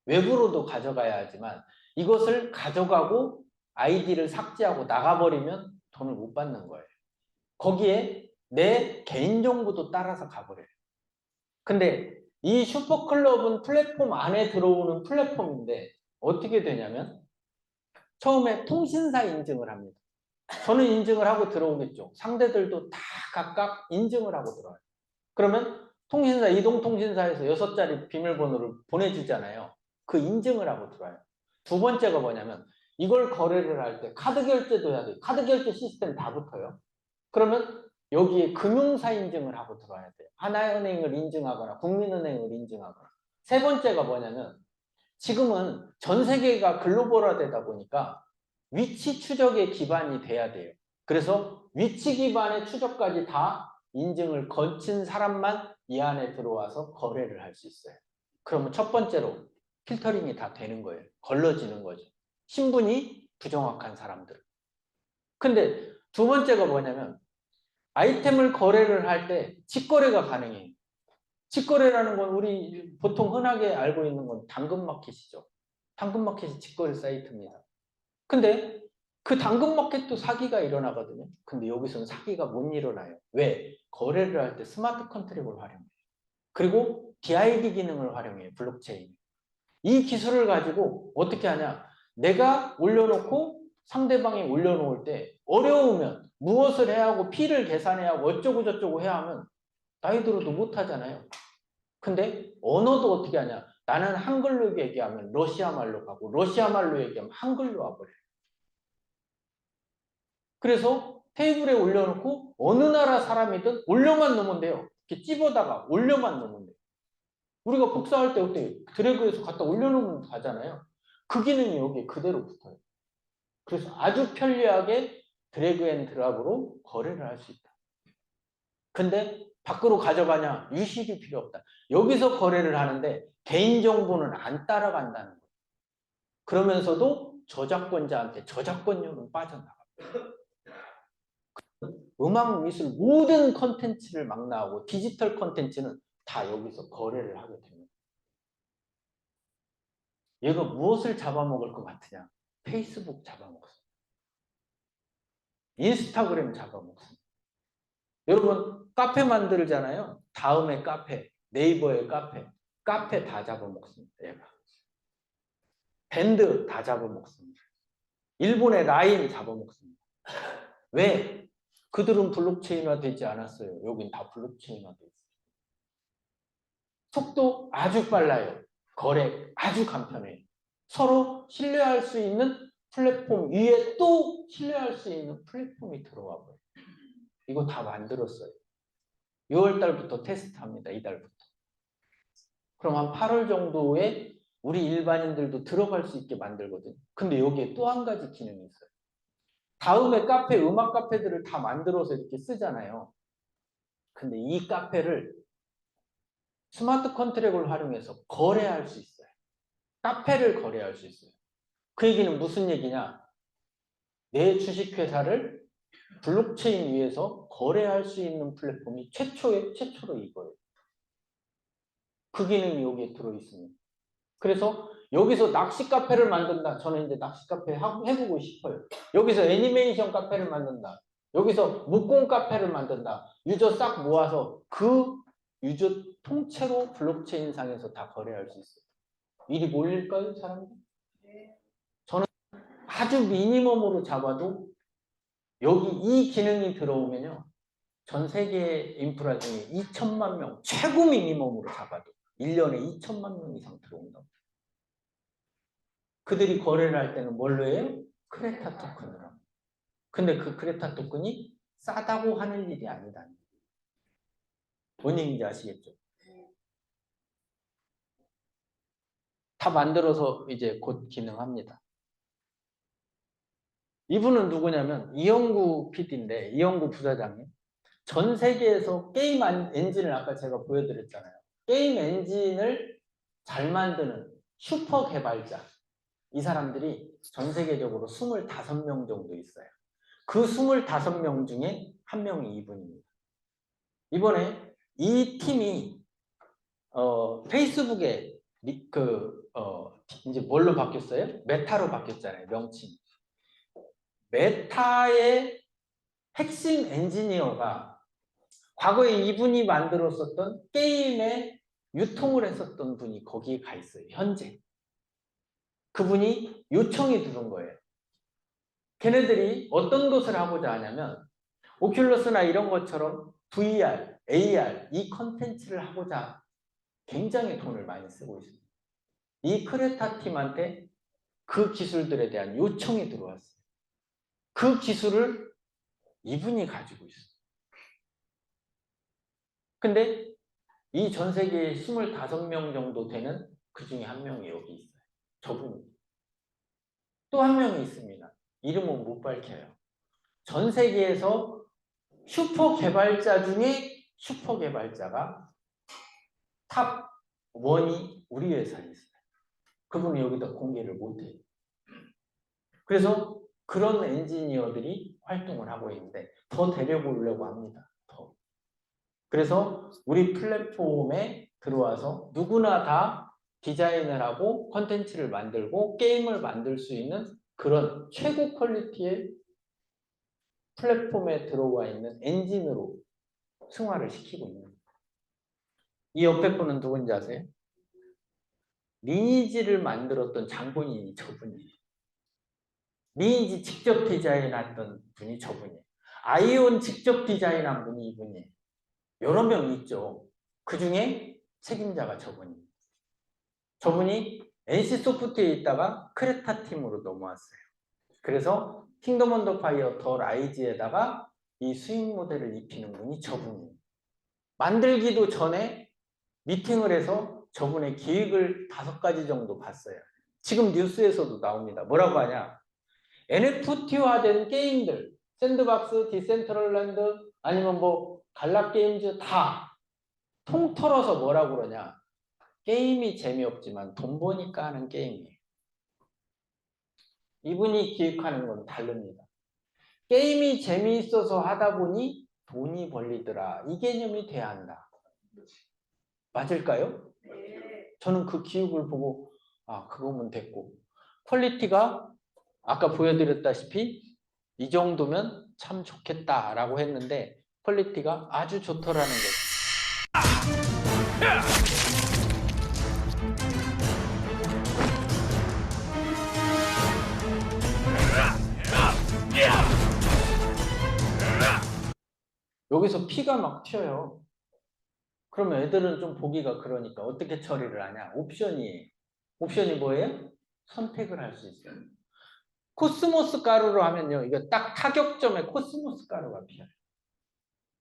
A: 외부로도 가져가야 하지만 이것을 가져가고 아이디를 삭제하고 나가버리면 돈을 못 받는 거예요. 거기에 내 개인정보도 따라서 가버려요. 근데 이 슈퍼클럽은 플랫폼 안에 들어오는 플랫폼인데 어떻게 되냐면 처음에 통신사 인증을 합니다. 저는 인증을 하고 들어오겠죠. 상대들도 다 각각 인증을 하고 들어와요. 그러면 통신사, 이동통신사에서 6자리 비밀번호를 보내주잖아요. 그 인증을 하고 들어와요. 두 번째가 뭐냐면 이걸 거래를 할 때 카드 결제도 해야 돼요. 카드 결제 시스템 다 붙어요. 그러면 여기에 금융사 인증을 하고 들어와야 돼요. 하나은행을 인증하거나 국민은행을 인증하거나. 세 번째가 뭐냐면 지금은 전 세계가 글로벌화되다 보니까 위치 추적에 기반이 돼야 돼요. 그래서 위치 기반의 추적까지 다 인증을 거친 사람만 이 안에 들어와서 거래를 할 수 있어요. 그러면 첫 번째로 필터링이 다 되는 거예요. 걸러지는 거죠. 신분이 부정확한 사람들. 근데 두 번째가 뭐냐면 아이템을 거래를 할 때 직거래가 가능해요. 직거래라는 건 우리 보통 흔하게 알고 있는 건 당근마켓이죠. 당근마켓이 직거래 사이트입니다. 근데 그 당근마켓도 사기가 일어나거든요. 근데 여기서는 사기가 못 일어나요. 왜? 거래를 할 때 스마트 컨트랙을 활용해요. 그리고 DID 기능을 활용해요. 블록체인. 이 기술을 가지고 어떻게 하냐? 내가 올려놓고 상대방이 올려놓을 때 어려우면 무엇을 해야 하고 P를 계산해야 하고 어쩌고 저쩌고 해야 하면 나이 들어도 못하잖아요. 근데 언어도 어떻게 하냐. 나는 한글로 얘기하면 러시아 말로 가고 러시아 말로 얘기하면 한글로 와버려요. 그래서 테이블에 올려놓고 어느 나라 사람이든 올려만 놓으면 돼요. 이렇게 찝어다가 올려만 놓으면 돼요. 우리가 복사할 때 어때? 드래그해서 갖다 올려놓으면 가잖아요. 그 기능이 여기에 그대로 붙어요. 그래서 아주 편리하게 드래그 앤 드랍으로 거래를 할 수 있다. 근데 밖으로 가져가냐? 유식이 필요 없다. 여기서 거래를 하는데 개인정보는 안 따라간다는 거예요. 그러면서도 저작권자한테 저작권료는 빠져나갑니다. 음악, 미술 모든 컨텐츠를 막 나오고 디지털 컨텐츠는 다 여기서 거래를 하게 됩니다. 얘가 무엇을 잡아먹을 것 같으냐? 페이스북 잡아먹습니다. 인스타그램 잡아먹습니다. 여러분 카페 만들잖아요. 다음에 카페, 네이버의 카페, 카페 다 잡아먹습니다. 얘가. 밴드 다 잡아먹습니다. 일본의 라인 잡아먹습니다. 왜? 그들은 블록체인화 되지 않았어요. 여긴 다 블록체인화 돼 있어요. 속도 아주 빨라요. 거래 아주 간편해요. 서로 신뢰할 수 있는 플랫폼 위에 또 신뢰할 수 있는 플랫폼이 들어와 버려요. 이거 다 만들었어요. 6월 달부터 테스트합니다. 이달부터. 그럼 한 8월 정도에 우리 일반인들도 들어갈 수 있게 만들거든요. 근데 여기에 또 한 가지 기능이 있어요. 다음에 카페, 음악 카페들을 다 만들어서 이렇게 쓰잖아요. 근데 이 카페를 스마트 컨트랙을 활용해서 거래할 수 있어요. 카페를 거래할 수 있어요. 그 얘기는 무슨 얘기냐? 내 주식회사를 블록체인 위에서 거래할 수 있는 플랫폼이 최초로 이거예요. 그 기능이 여기에 들어있습니다. 그래서 여기서 낚시 카페를 만든다. 저는 이제 낚시 카페 해보고 싶어요. 여기서 애니메이션 카페를 만든다. 여기서木工 카페를 만든다. 유저 싹 모아서 그 유저 통째로 블록체인 상에서 다 거래할 수 있어요. 일이 몰릴까요, 사람들? 저는 아주 미니멈으로 잡아도 여기 이 기능이 들어오면요. 전 세계 인프라 중에 2천만 명, 최고 미니멈으로 잡아도 1년에 2천만 명 이상 들어온다고. 그들이 거래를 할 때는 뭘로 해요? 크레타 토큰으로 합니다. 근데 그 크레타 토큰이 싸다고 하는 일이 아니다. 뭔 얘기인지 아시겠죠? 다 만들어서 이제 곧 기능합니다. 이분은 누구냐면 이영구 PD인데, 이영구 부사장님. 전 세계에서 게임 엔진을 아까 제가 보여드렸잖아요. 게임 엔진을 잘 만드는 슈퍼 개발자. 이 사람들이 전 세계적으로 25명 정도 있어요. 그 25명 중에 한 명이 이분입니다. 이번에 이 팀이 페이스북에 이제 뭘로 바뀌었어요? 메타로 바뀌었잖아요. 명칭. 메타의 핵심 엔지니어가 과거에 이분이 만들었었던 게임에 유통을 했었던 분이 거기에 가 있어요. 현재. 그분이 요청이 들어온 거예요. 걔네들이 어떤 것을 하고자 하냐면 오큘러스나 이런 것처럼 VR, AR 이 컨텐츠를 하고자 굉장히 돈을 많이 쓰고 있습니다. 이 크레타 팀한테 그 기술들에 대한 요청이 들어왔어요. 그 기술을 이분이 가지고 있어요. 근데 이 전 세계에 25명 정도 되는 그 중에 한 명이 여기 있어요. 저분이. 또 한 명이 있습니다. 이름은 못 밝혀요. 전 세계에서 슈퍼 개발자 중에 슈퍼 개발자가 탑 1이 우리 회사에 있어요. 그분은 여기다 공개를 못해요. 그래서 그런 엔지니어들이 활동을 하고 있는데 더 데려보려고 합니다. 더. 그래서 우리 플랫폼에 들어와서 누구나 다 디자인을 하고 컨텐츠를 만들고 게임을 만들 수 있는 그런 최고 퀄리티의 플랫폼에 들어와 있는 엔진으로 승화를 시키고 있는 거예요. 이 옆에 분은 누군지 아세요? 리니지를 만들었던 장본인이 저분이에요. 리니지 직접 디자인했던 분이 저분이에요. 아이온 직접 디자인한 분이 이분이에요. 여러 명 있죠. 그 중에 책임자가 저분이에요. 저분이 NC 소프트에 있다가 크레타 팀으로 넘어왔어요. 그래서 킹덤 언더 파이어 더 라이즈에다가 이 수익 모델을 입히는 분이 저분이에요. 만들기도 전에 미팅을 해서 저분의 기획을 5가지 정도 봤어요. 지금 뉴스에서도 나옵니다. 뭐라고 하냐? NFT화된 게임들, 샌드박스, 디센트럴랜드, 아니면 뭐 갈락게임즈 다 통털어서 뭐라고 그러냐? 게임이 재미없지만 돈 버니까 하는 게임이에요. 이분이 기획하는 건 다릅니다. 게임이 재미있어서 하다 보니 돈이 벌리더라. 이 개념이 돼야 한다. 맞을까요? 저는 그 기획을 보고 그거면 됐고, 퀄리티가 아까 보여드렸다시피 이 정도면 참 좋겠다라고 했는데 퀄리티가 아주 좋더라는 거죠. 여기서 피가 막 튀어요. 그러면 애들은 좀 보기가 그러니까 어떻게 처리를 하냐? 옵션이 뭐예요? 선택을 할 수 있어요. 코스모스 가루로 하면요, 이거 딱 타격점에 코스모스 가루가 피어요.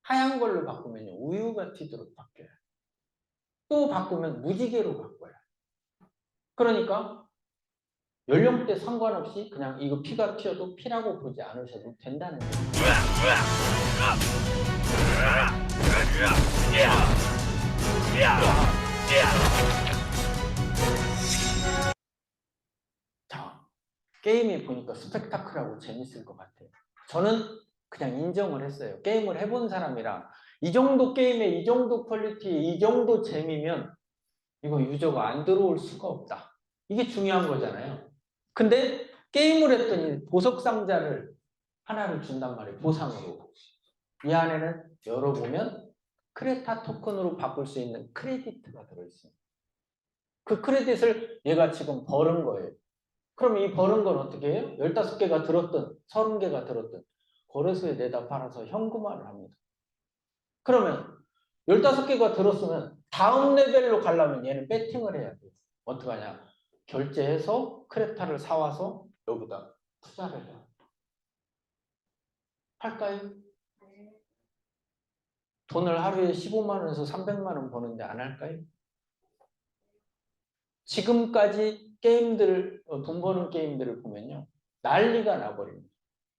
A: 하얀 걸로 바꾸면요, 우유가 튀도록 바뀌어요. 또 바꾸면 무지개로 바꿔요. 그러니까 연령대 상관없이 그냥 이거 피가 튀어도 피라고 보지 않으셔도 된다는 거예요. 자, 게임이 보니까 스펙타클하고 재밌을 것 같아요. 저는 그냥 인정을 했어요. 게임을 해본 사람이라 이 정도 게임에 이 정도 퀄리티에 이 정도 재미면 이거 유저가 안 들어올 수가 없다. 이게 중요한 거잖아요. 근데 게임을 했더니 보석 상자를 하나를 준단 말이에요. 보상으로. 이 안에는 열어보면 크레타 토큰으로 바꿀 수 있는 크레디트가 들어있습니다. 그 크레딧을 얘가 지금 벌은 거예요. 그럼 이 버는 건 어떻게 해요? 15개가 들었든 30개가 들었든 거래소에 내다 팔아서 현금화를 합니다. 그러면 15개가 들었으면 다음 레벨로 가려면 얘는 배팅을 해야 돼요. 어떡하냐? 결제해서 크레타를 사와서 여기다 투자를 해요. 할까요? 돈을 하루에 15만 원에서 300만 원 버는데 안 할까요? 지금까지 게임들을 돈 버는 게임들을 보면요, 난리가 나버립니다.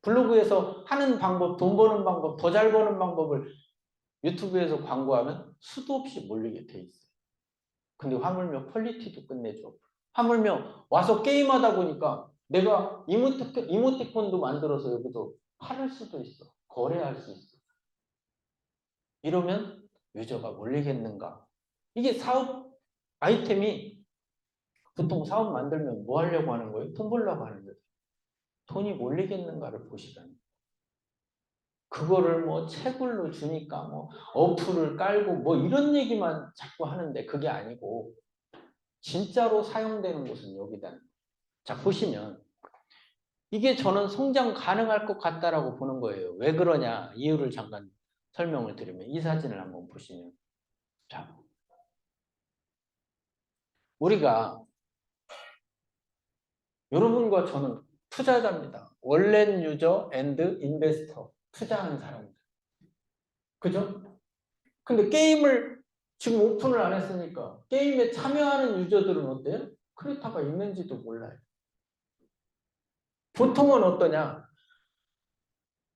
A: 블로그에서 하는 방법, 돈 버는 방법, 더 잘 버는 방법을 유튜브에서 광고하면 수도 없이 몰리게 돼 있어요. 근데 하물며 퀄리티도 끝내줘. 하물며 와서 게임하다 보니까 내가 이모티콘도 만들어서 여기서 팔을 수도 있어. 거래할 수 있어. 이러면 유저가 몰리겠는가? 이게 사업 아이템이 보통 사업 만들면 뭐 하려고 하는 거예요? 돈 벌려고 하는 거예요. 돈이 몰리겠는가를 보시라니. 그거를 뭐 채굴로 주니까 뭐 어플을 깔고 뭐 이런 얘기만 자꾸 하는데 그게 아니고 진짜로 사용되는 곳은 여기다. 자, 보시면 이게 저는 성장 가능할 것 같다라고 보는 거예요. 왜 그러냐? 이유를 잠깐 설명을 드리면 이 사진을 한번 보시면, 자, 우리가 여러분과 저는 투자자입니다. 원래 유저 앤드 인베스터, 투자하는 사람들. 그죠? 근데 게임을 지금 오픈을 안 했으니까 게임에 참여하는 유저들은 어때요? 크레타가 있는지도 몰라요. 보통은 어떠냐?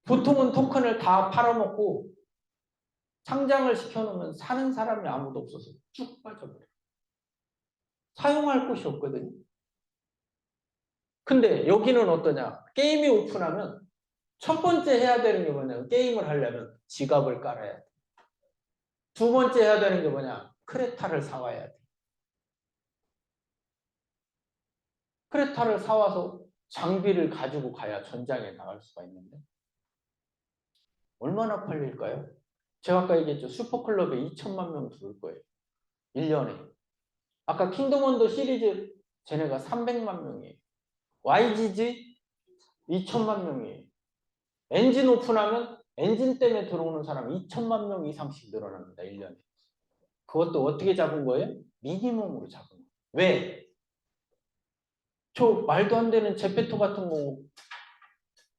A: 보통은 토큰을 다 팔아먹고 상장을 시켜놓으면 사는 사람이 아무도 없어서 쭉 빠져버려요. 사용할 곳이 없거든요. 근데 여기는 어떠냐? 게임이 오픈하면 첫 번째 해야 되는 게 뭐냐면 게임을 하려면 지갑을 깔아야 돼. 두 번째 해야 되는 게 뭐냐? 크레타를 사와야 돼. 크레타를 사와서 장비를 가지고 가야 전장에 나갈 수가 있는데 얼마나 팔릴까요? 제가 아까 얘기했죠. 슈퍼클럽에 2천만 명 들어올 거예요. 1년에. 아까 킹덤 언더 시리즈 쟤네가 300만 명이에요. YGG 2천만 명이에요. 엔진 오픈하면 엔진 때문에 들어오는 사람이 2천만 명 이상씩 늘어납니다. 1년에. 그것도 어떻게 잡은 거예요? 미니멈으로 잡은 거예요. 왜? 저 말도 안 되는 제페토 같은 거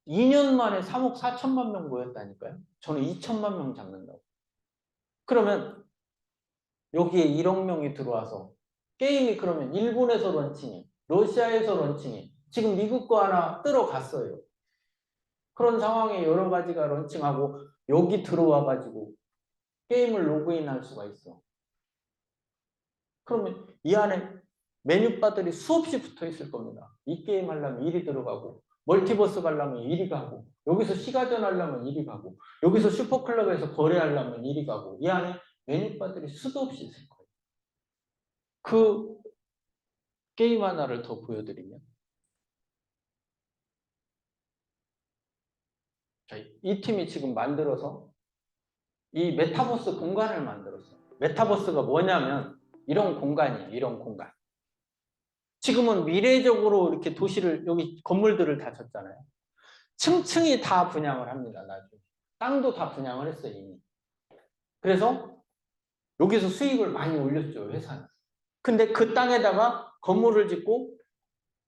A: 2년 만에 3억 4천만 명 모였다니까요. 저는 2천만 명 잡는다고. 그러면 여기에 1억 명이 들어와서 게임이 그러면 일본에서 런칭이, 러시아에서 런칭이, 지금 미국 거 하나 들어갔어요. 그런 상황에 여러 가지가 런칭하고 여기 들어와 가지고 게임을 로그인할 수가 있어. 그러면 이 안에 메뉴바들이 수없이 붙어 있을 겁니다. 이 게임 하려면 일이 들어가고, 멀티버스 가려면 일이 가고, 여기서 시가전 하려면 일이 가고, 여기서 슈퍼클럽에서 거래하려면 일이 가고, 이 안에 메뉴바들이 수도 없이 있을 거예요. 그 게임 하나를 더 보여드리면, 자, 이 팀이 지금 만들어서 이 메타버스 공간을 만들었어요. 메타버스가 뭐냐면 이런 공간이에요. 이런 공간. 지금은 미래적으로 이렇게 도시를, 여기 건물들을 다 쳤잖아요. 층층이 다 분양을 합니다. 나중에. 땅도 다 분양을 했어요. 이미. 그래서 여기서 수익을 많이 올렸죠. 회사는. 근데 그 땅에다가 건물을 짓고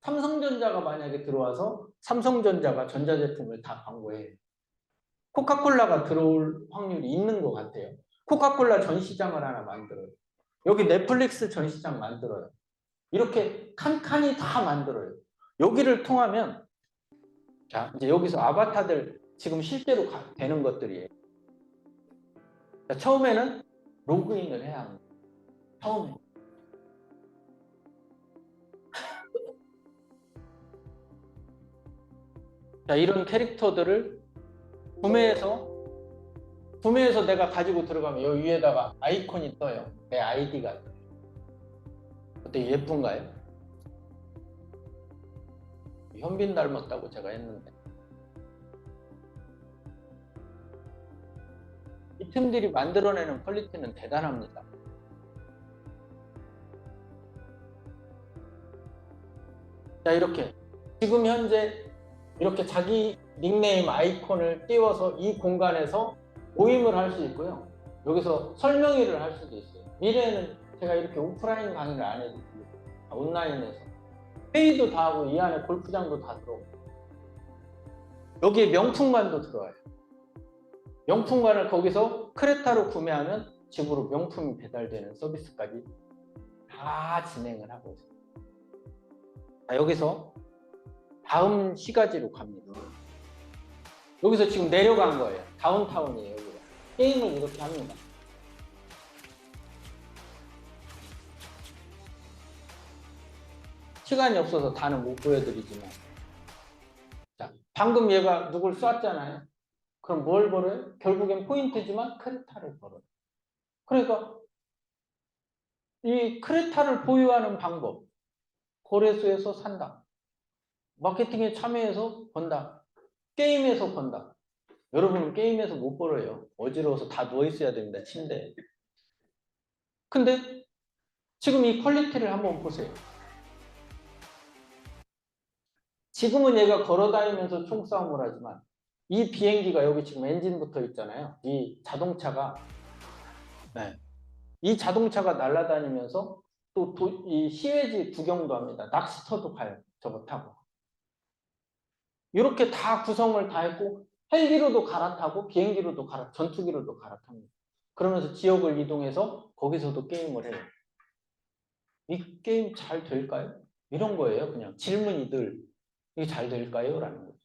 A: 삼성전자가 만약에 들어와서 삼성전자가 전자제품을 다 광고해요. 코카콜라가 들어올 확률이 있는 것 같아요. 코카콜라 전시장을 하나 만들어요. 여기 넷플릭스 전시장 만들어요. 이렇게 칸칸이 다 만들어요. 여기를 통하면, 자, 이제 여기서 아바타들 지금 실제로 되는 것들이에요. 자, 처음에는 로그인을 해야 합니다. 처음에. 자, 이런 캐릭터들을 구매해서 내가 가지고 들어가면 여기 위에다가 아이콘이 떠요. 내 아이디가 떠요. 어때, 예쁜가요? 현빈 닮았다고 제가 했는데. 이 팀들이 만들어내는 퀄리티는 대단합니다. 자, 이렇게 지금 현재 이렇게 자기 닉네임 아이콘을 띄워서 이 공간에서 모임을 할 수 있고요. 여기서 설명회를 할 수도 있어요. 미래에는 제가 이렇게 오프라인 강의를 안 해도 온라인에서 회의도 다 하고, 이 안에 골프장도 다 들어오고, 여기에 명품관도 들어와요. 명품관을 거기서 크레타로 구매하면 집으로 명품이 배달되는 서비스까지 다 진행을 하고 있어요. 자, 여기서 다음 시가지로 갑니다. 여기서 지금 내려간 거예요. 다운타운이에요. 여기가. 게임을 이렇게 합니다. 시간이 없어서 다는 못 보여드리지만, 자, 방금 얘가 누굴 쐈잖아요. 그럼 뭘 벌어요? 결국엔 포인트지만 크레타를 벌어요. 그러니까 이 크레타를 보유하는 방법, 거래소에서 산다, 마케팅에 참여해서 번다, 게임에서 번다. 여러분은 게임에서 못 벌어요. 어지러워서 다 누워있어야 됩니다. 침대에. 근데 지금 이 퀄리티를 한번 보세요. 지금은 얘가 걸어다니면서 총싸움을 하지만 이 비행기가, 여기 지금 엔진 붙어 있잖아요. 이 자동차가, 네, 이 자동차가 날아다니면서 또 이 시외지 구경도 합니다. 낚시터도 가요. 저거 타고. 이렇게 다 구성을 다 했고, 헬기로도 갈아타고 비행기로도 전투기로도 갈아탑니다. 그러면서 지역을 이동해서 거기서도 게임을 해요. 이 게임 잘 될까요? 이런 거예요. 그냥 질문이 늘, 이게 잘 될까요? 라는 거죠.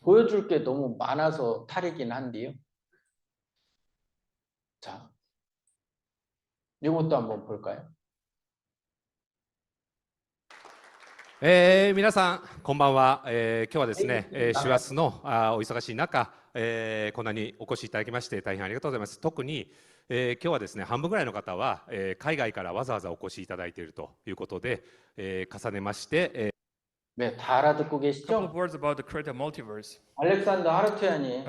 A: 보여줄 게 너무 많아서 탈이긴 한데요. 자, 이것도 한번 볼까요?
G: 皆さん、こんばんは。今日はですね、師走のお忙しい中、こんなにお越しいただきまして大変ありがとうございます。特に、今日はですね、半分ぐらいの方は、海外からわざわざお越しいただいているということで、重ねまして、
A: 네, 다 알아듣고
H: A couple of
A: 계시죠?
H: words about the Creta multiverse.
A: 알렉산더 하르투얀이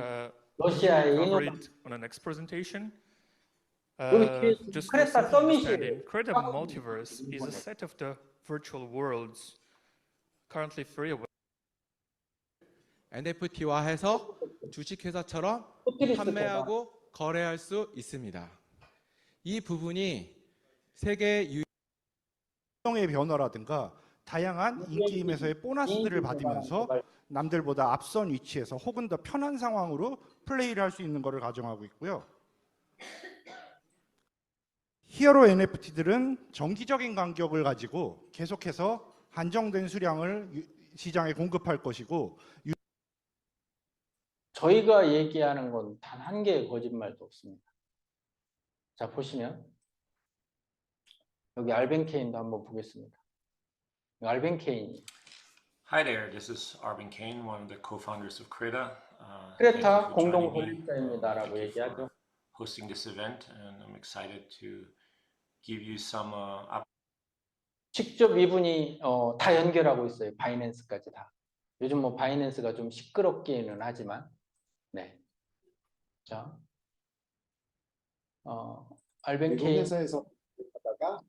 A: 러시아의
H: Cover
A: 인호,
H: it on a next presentation.
A: 여기 뒤에
H: Just for
A: 크레타
H: simple
A: 서밋이
H: understanding, Creta Multiverse is a set of the virtual worlds currently free available.
I: NFT화해서 주식회사처럼
A: 포트리스
I: 판매하고 거래할 수 있습니다. 이 부분이 세계
J: 의 변화라든가 다양한 인게임에서의 보너스들을 받으면서 남들보다 앞선 위치에서 혹은 더 편한 상황으로 플레이를 할 수 있는 것을 가정하고 있고요. 히어로 NFT들은 정기적인 간격을 가지고 계속해서 한정된 수량을 시장에 공급할 것이고,
A: 저희가 얘기하는 건 단 한 개의 거짓말도 없습니다. 자, 보시면 여기 알벤 케인도 한번 보겠습니다. 알벤 케인이
K: Hi there, this is Arvin Kane, one of the co-founders of Creta.
A: 크레타 공동 건립자입니다라고 얘기하죠.
K: Hosting this event, and I'm excited to give you some.
A: 직접 이분이 다 연결하고 있어요. 바이낸스까지 다. 요즘 뭐 바이낸스가 좀 시끄럽기는 하지만, 네. 자, 알벤 케인
L: 회사에서 하다가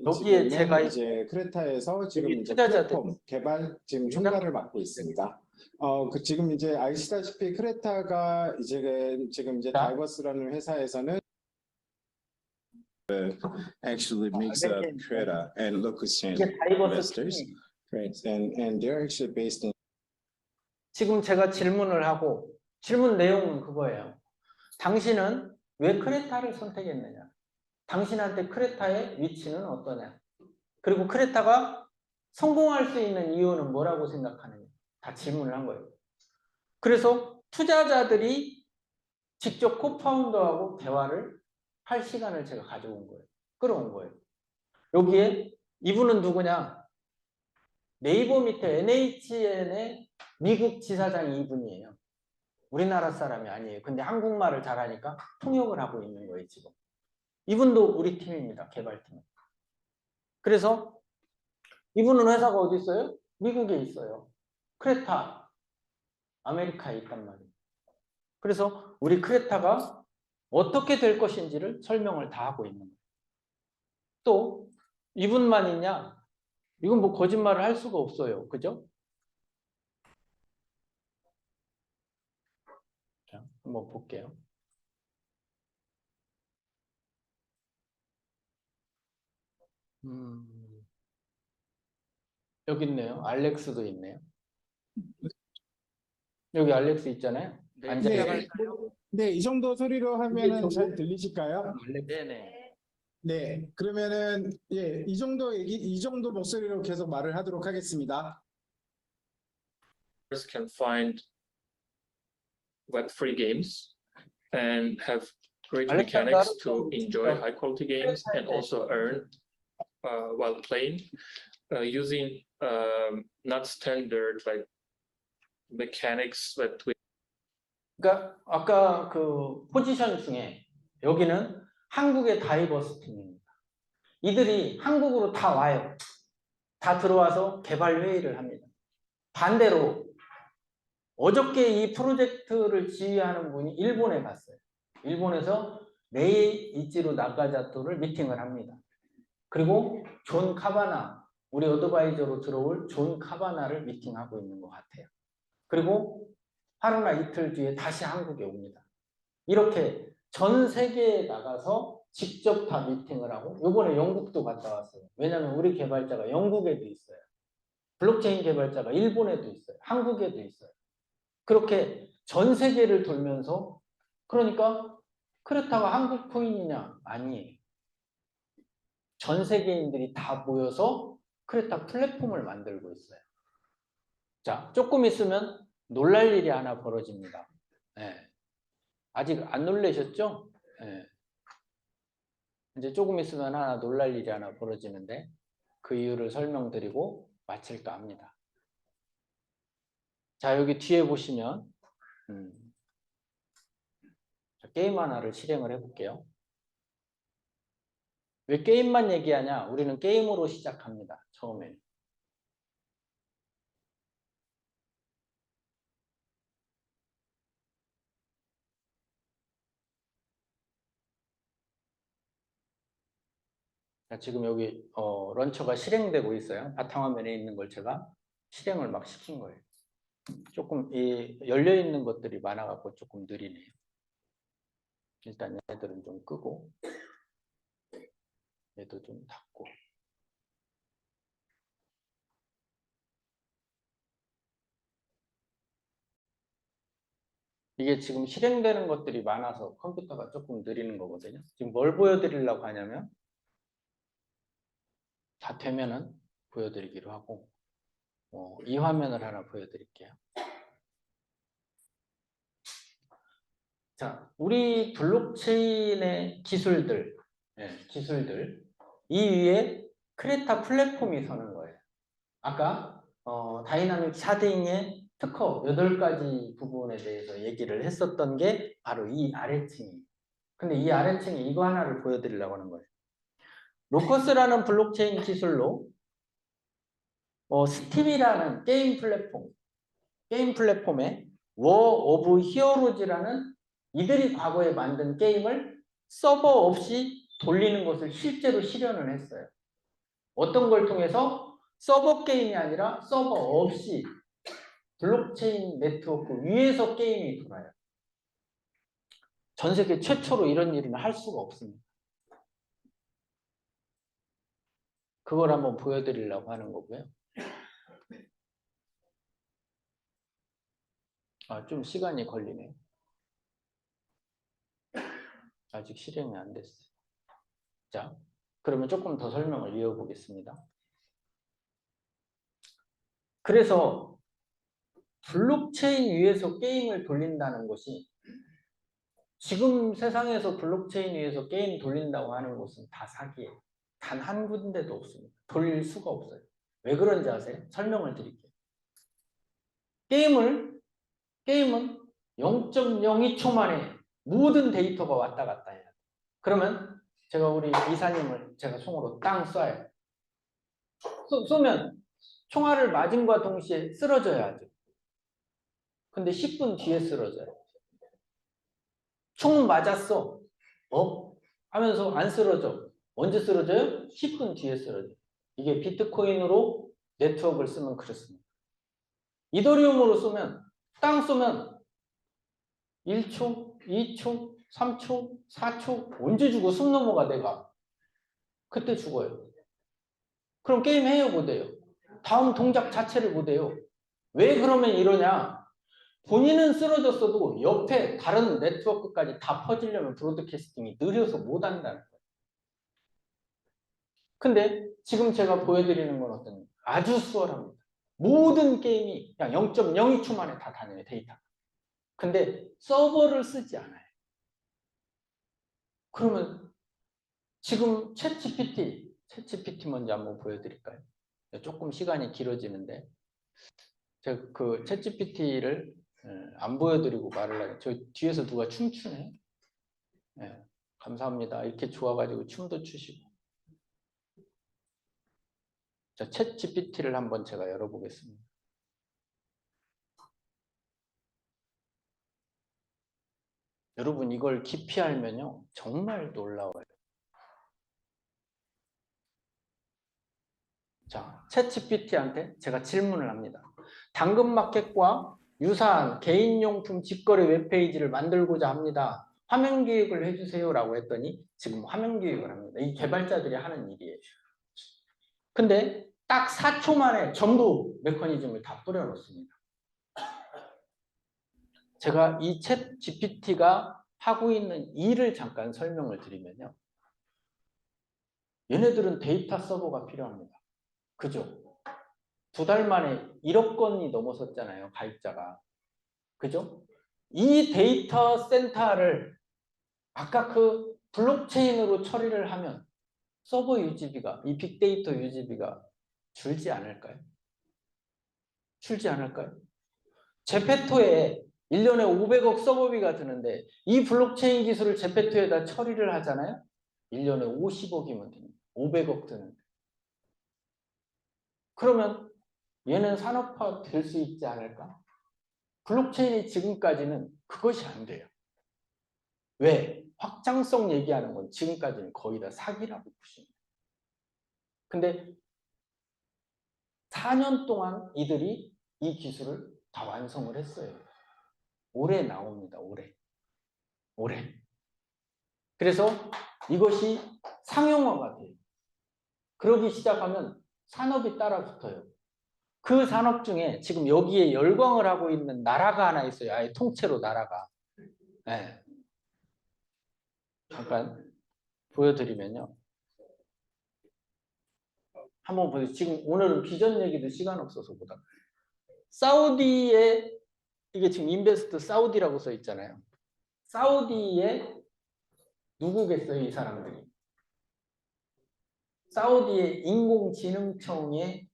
A: 여기에 제가
L: 이제 크레타에서 지금 이제
A: 투자자들
L: 플랫폼 개발 지금 총괄을 맡고 있습니다. 지금 이제 아시다시피 크레타가 이제 지금 이제 다이버스라는 회사에서는 actually makes up Creta and Locus Chain investors, right? And they're actually based in.
A: 지금 제가 질문을 하고 질문 내용은 그거예요. 당신은 왜 크레타를 선택했느냐? 당신한테 크레타의 위치는 어떠냐? 그리고 크레타가 성공할 수 있는 이유는 뭐라고 생각하느냐? 다 질문을 한 거예요. 그래서 투자자들이 직접 코파운더하고 대화를 할 시간을 제가 가져온 거예요. 끌어온 거예요. 여기에 이분은 누구냐? 네이버 밑에 NHN의 미국 지사장이 이분이에요. 우리나라 사람이 아니에요. 근데 한국말을 잘하니까 통역을 하고 있는 거예요, 지금. 이분도 우리 팀입니다, 개발팀. 그래서 이분은 회사가 어디 있어요? 미국에 있어요. 크레타, 아메리카에 있단 말이에요. 그래서 우리 크레타가 어떻게 될 것인지를 설명을 다 하고 있는 거예요. 또 이분만 있냐? 이건 뭐 거짓말을 할 수가 없어요. 그죠? 자, 한번 볼게요. 여기 있네요. 알렉스도 있네요. 여기 알렉스 있잖아요.
L: 네, 이 정도 소리로 하면은 잘 들리실까요?
A: 네네.
L: 네, 그러면은 이 정도 목소리로 계속 말을 하도록 하겠습니다.
H: Can find web-free games and have great mechanics to enjoy high-quality games and also earn while playing using not standard like mechanics that we.
A: 그러니까 아까 그 포지션 중에 여기는 한국의 다이버스 팀입니다. 이들이 한국으로 다 와요. 다 들어와서 개발 회의를 합니다. 반대로 어저께 이 프로젝트를 지휘하는 분이 일본에 갔어요. 일본에서 레이이치로 나카자토를 미팅을 합니다. 그리고 존 카바나, 우리 어드바이저로 들어올 존 카바나를 미팅하고 있는 것 같아요. 그리고 하루나 이틀 뒤에 다시 한국에 옵니다. 이렇게 전 세계에 나가서 직접 다 미팅을 하고, 이번에 영국도 갔다 왔어요. 왜냐하면 우리 개발자가 영국에도 있어요. 블록체인 개발자가 일본에도 있어요. 한국에도 있어요. 그렇게 전 세계를 돌면서, 그러니까 크레타가 한국 코인이냐? 아니에요. 전 세계인들이 다 모여서 크레타 플랫폼을 만들고 있어요. 자, 조금 있으면 놀랄 일이 하나 벌어집니다. 네. 아직 안 놀라셨죠? 네. 이제 조금 있으면 놀랄 일이 하나 벌어지는데 그 이유를 설명드리고 마칠까 합니다. 자, 여기 뒤에 보시면 게임 하나를 실행을 해볼게요. 왜 게임만 얘기하냐? 우리는 게임으로 시작합니다. 처음에. 지금 여기 런처가 실행되고 있어요. 바탕화면에 있는 걸 제가 실행을 막 시킨 거예요. 조금 열려 있는 것들이 많아갖고 조금 느리네요. 일단 얘들은 좀 끄고 얘도 좀 닫고. 이게 지금 실행되는 것들이 많아서 컴퓨터가 조금 느리는 거거든요. 지금 뭘 보여드리려고 하냐면 다 되면은 보여드리기로 하고 이 화면을 하나 보여드릴게요. 자, 우리 블록체인의 기술들 이 위에 크레타 플랫폼이 서는 거예요. 아까 다이나믹 샤딩의 특허 8가지 부분에 대해서 얘기를 했었던 게 바로 이 아래층이에요. 근데 이 아래층에 이거 하나를 보여드리려고 하는 거예요. 로커스라는 블록체인 기술로 스팀이라는 게임 플랫폼에 워 오브 히어로즈라는 이들이 과거에 만든 게임을 서버 없이 돌리는 것을 실제로 실현을 했어요. 어떤 걸 통해서 서버 게임이 아니라 서버 없이 블록체인 네트워크 위에서 게임이 돌아요. 전 세계 최초로 이런 일은 할 수가 없습니다. 그걸 한번 보여드리려고 하는 거고요. 좀 시간이 걸리네요. 아직 실행이 안 됐어요. 자, 그러면 조금 더 설명을 이어보겠습니다. 그래서 블록체인 위에서 게임을 돌린다는 것이 지금 세상에서 블록체인 위에서 게임 돌린다고 하는 것은 다 사기예요. 단 한 군데도 없습니다. 돌릴 수가 없어요. 왜 그런지 아세요? 설명을 드릴게요. 게임은 0.02초 만에 모든 데이터가 왔다 갔다 해요. 그러면 제가 우리 이사님을 제가 총으로 땅 쏴요. 쏘면 총알을 맞은과 동시에 쓰러져야죠. 근데 10분 뒤에 쓰러져요. 총 맞았어. 하면서 안 쓰러져. 언제 쓰러져요? 10분 뒤에 쓰러져요. 이게 비트코인으로 네트워크를 쓰면 그렇습니다. 이더리움으로 쏘면 땅 쏘면 1초, 2초, 3초, 4초 언제 죽어? 숨 넘어가 내가. 그때 죽어요. 그럼 게임 해요? 못 해요? 다음 동작 자체를 못 해요. 왜 그러면 이러냐? 본인은 쓰러졌어도 옆에 다른 네트워크까지 다 퍼지려면 브로드캐스팅이 느려서 못 한다는 거예요. 근데 지금 제가 보여드리는 건 어떤 아주 수월합니다. 모든 게임이 그냥 0.02초 만에 다 다녀요, 데이터가. 근데 서버를 쓰지 않아요. 그러면 지금 챗GPT 먼저 한번 보여드릴까요? 조금 시간이 길어지는데 제가 그 챗GPT를 안 보여드리고 말을 하요. 저 뒤에서 누가 춤추네. 네, 감사합니다. 이렇게 좋아가지고 춤도 추시고. 자, 챗GPT를 한번 제가 열어보겠습니다. 여러분 이걸 깊이 알면요 정말 놀라워요. 자, 챗GPT한테 제가 질문을 합니다. 당근마켓과 유사한 개인용품 직거래 웹페이지를 만들고자 합니다. 화면 기획을 해주세요 라고 했더니 지금 화면 기획을 합니다. 이 개발자들이 하는 일이에요. 근데 딱 4초 만에 전부 메커니즘을 다 뿌려놓습니다. 제가 이 챗GPT가 하고 있는 일을 잠깐 설명을 드리면요. 얘네들은 데이터 서버가 필요합니다. 그죠? 2달 만에 1억 건이 넘어섰잖아요. 가입자가. 그죠? 이 데이터 센터를 아까 그 블록체인으로 처리를 하면 서버 유지비가, 이 빅데이터 유지비가 줄지 않을까요? 줄지 않을까요? 제페토에 1년에 500억 서버비가 드는데 이 블록체인 기술을 제페토에다 처리를 하잖아요. 1년에 50억이면 됩니다. 500억 드는데. 그러면 얘는 산업화 될 수 있지 않을까? 블록체인이 지금까지는 그것이 안 돼요. 왜? 확장성 얘기하는 건 지금까지는 거의 다 사기라고 보십니다. 근데 4년 동안 이들이 이 기술을 다 완성을 했어요. 올해 나옵니다. 올해. 그래서 이것이 상용화가 돼요. 그러기 시작하면 산업이 따라 붙어요. 그 산업 중에 지금 여기에 열광을 하고 있는 나라가 하나 있어요. 아예 통째로 나라가. 네. 잠깐 보여드리면요. 한번 보세요. 지금 오늘은 비전 얘기도 시간 없어서 보다. 사우디에 이게 지금 인베스트 사우디라고 써 있잖아요. 사우디에 누구겠어요, 이 사람들이? 사우디의 인공지능청의